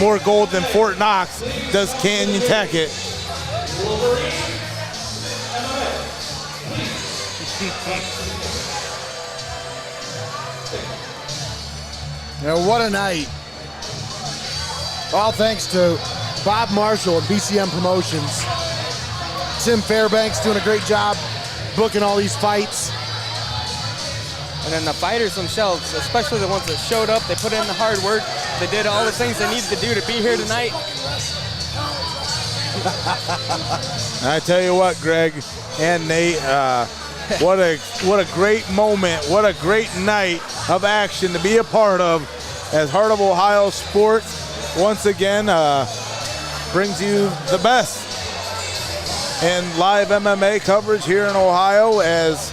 More gold than Fort Knox does Kenyon Tackett. What a night. All thanks to Bob Marshall and BCM Promotions. Tim Fairbanks doing a great job booking all these fights. And then the fighters themselves, especially the ones that showed up, they put in the hard work. They did all the things they needed to do to be here tonight. I tell you what, Greg and Nate, what a great moment, what a great night of action to be a part of, as Heart of Ohio Sports once again brings you the best in live MMA coverage here in Ohio. As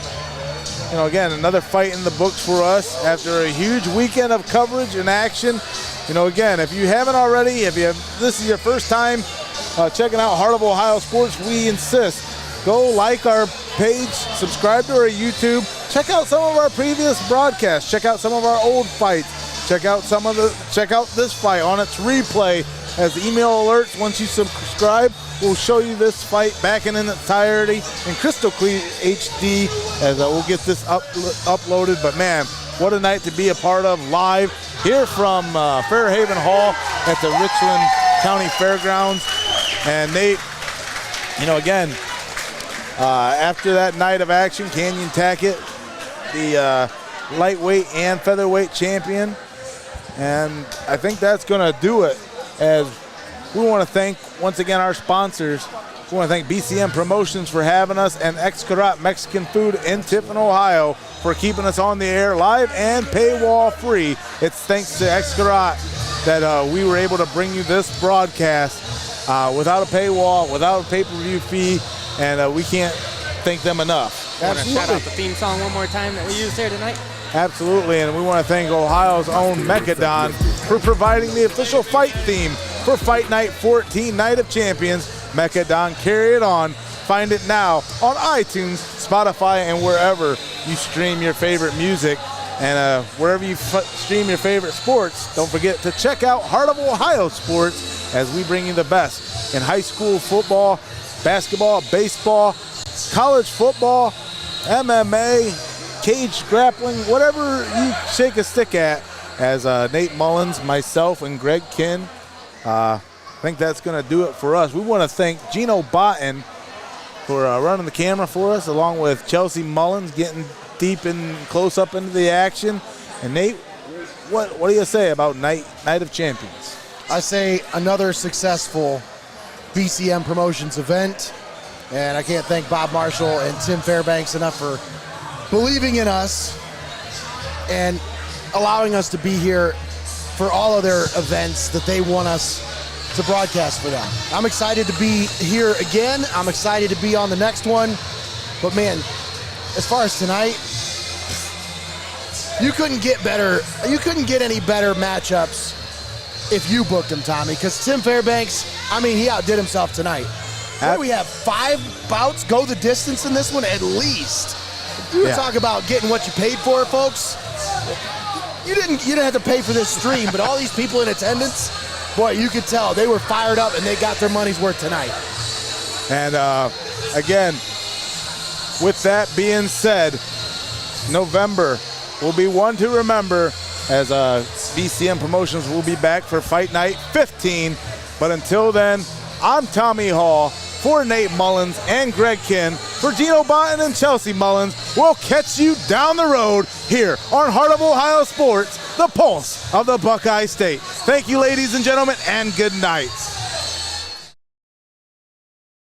you know, again, another fight in the books for us after a huge weekend of coverage and action. You know, again, if you haven't already, this is your first time checking out Heart of Ohio Sports, we insist, go like our page, subscribe to our YouTube, check out some of our previous broadcasts, check out some of our old fights, check out this fight on its replay, as email alerts once you subscribe will show you this fight back in its entirety in crystal clear HD, as we'll get this uploaded. But man, what a night to be a part of live here from Fairhaven Hall at the Richland County Fairgrounds. And Nate, you know, again, after that night of action, Kenyon Tackett, the lightweight and featherweight champion. And I think that's going to do it, as we want to thank once again our sponsors. We want to thank BCM Promotions for having us, and XIV Mexican Food in Tiffin, Ohio, for keeping us on the air live and paywall free. It's thanks to XIV that we were able to bring you this broadcast without a paywall, without a pay-per-view fee, and we can't thank them enough. Want to shout out the theme song one more time that we used here tonight? Absolutely, and we want to thank Ohio's own McGuigan for providing the official fight theme for Fight Night 14, Night of Champions. McGuigan, carry it on. Find it now on iTunes, Spotify, and wherever you stream your favorite music. And wherever you stream your favorite sports, don't forget to check out Heart of Ohio Sports, as we bring you the best in high school football, basketball, baseball, college football, MMA, cage grappling, whatever you shake a stick at, as Nate Mullins, myself, and Greg Kinn. I think that's going to do it for us. We want to thank Gino Botton for running the camera for us, along with Chelsea Mullins getting deep and close up into the action. And Nate, what do you say about Night of Champions? I say another successful BCM Promotions event, and I can't thank Bob Marshall and Tim Fairbanks enough for believing in us and allowing us to be here for all of their events that they want us to broadcast for them. I'm excited to be here again. I'm excited to be on the next one. But man, as far as tonight, you couldn't get any better matchups if you booked him, Tommy, because Tim Fairbanks, I mean, he outdid himself tonight. What do we have, 5 bouts go the distance in this one at least? You were talking about getting what you paid for, folks. You didn't have to pay for this stream, but all these people in attendance, boy, you could tell they were fired up and they got their money's worth tonight. And again, with that being said, November will be one to remember, as BCM Promotions will be back for Fight Night 15. But until then, I'm Tommy Hall for Nate Mullins and Greg Kinn, for Gino Botton and Chelsea Mullins. We'll catch you down the road here on Heart of Ohio Sports, the pulse of the Buckeye State. Thank you, ladies and gentlemen, and good night.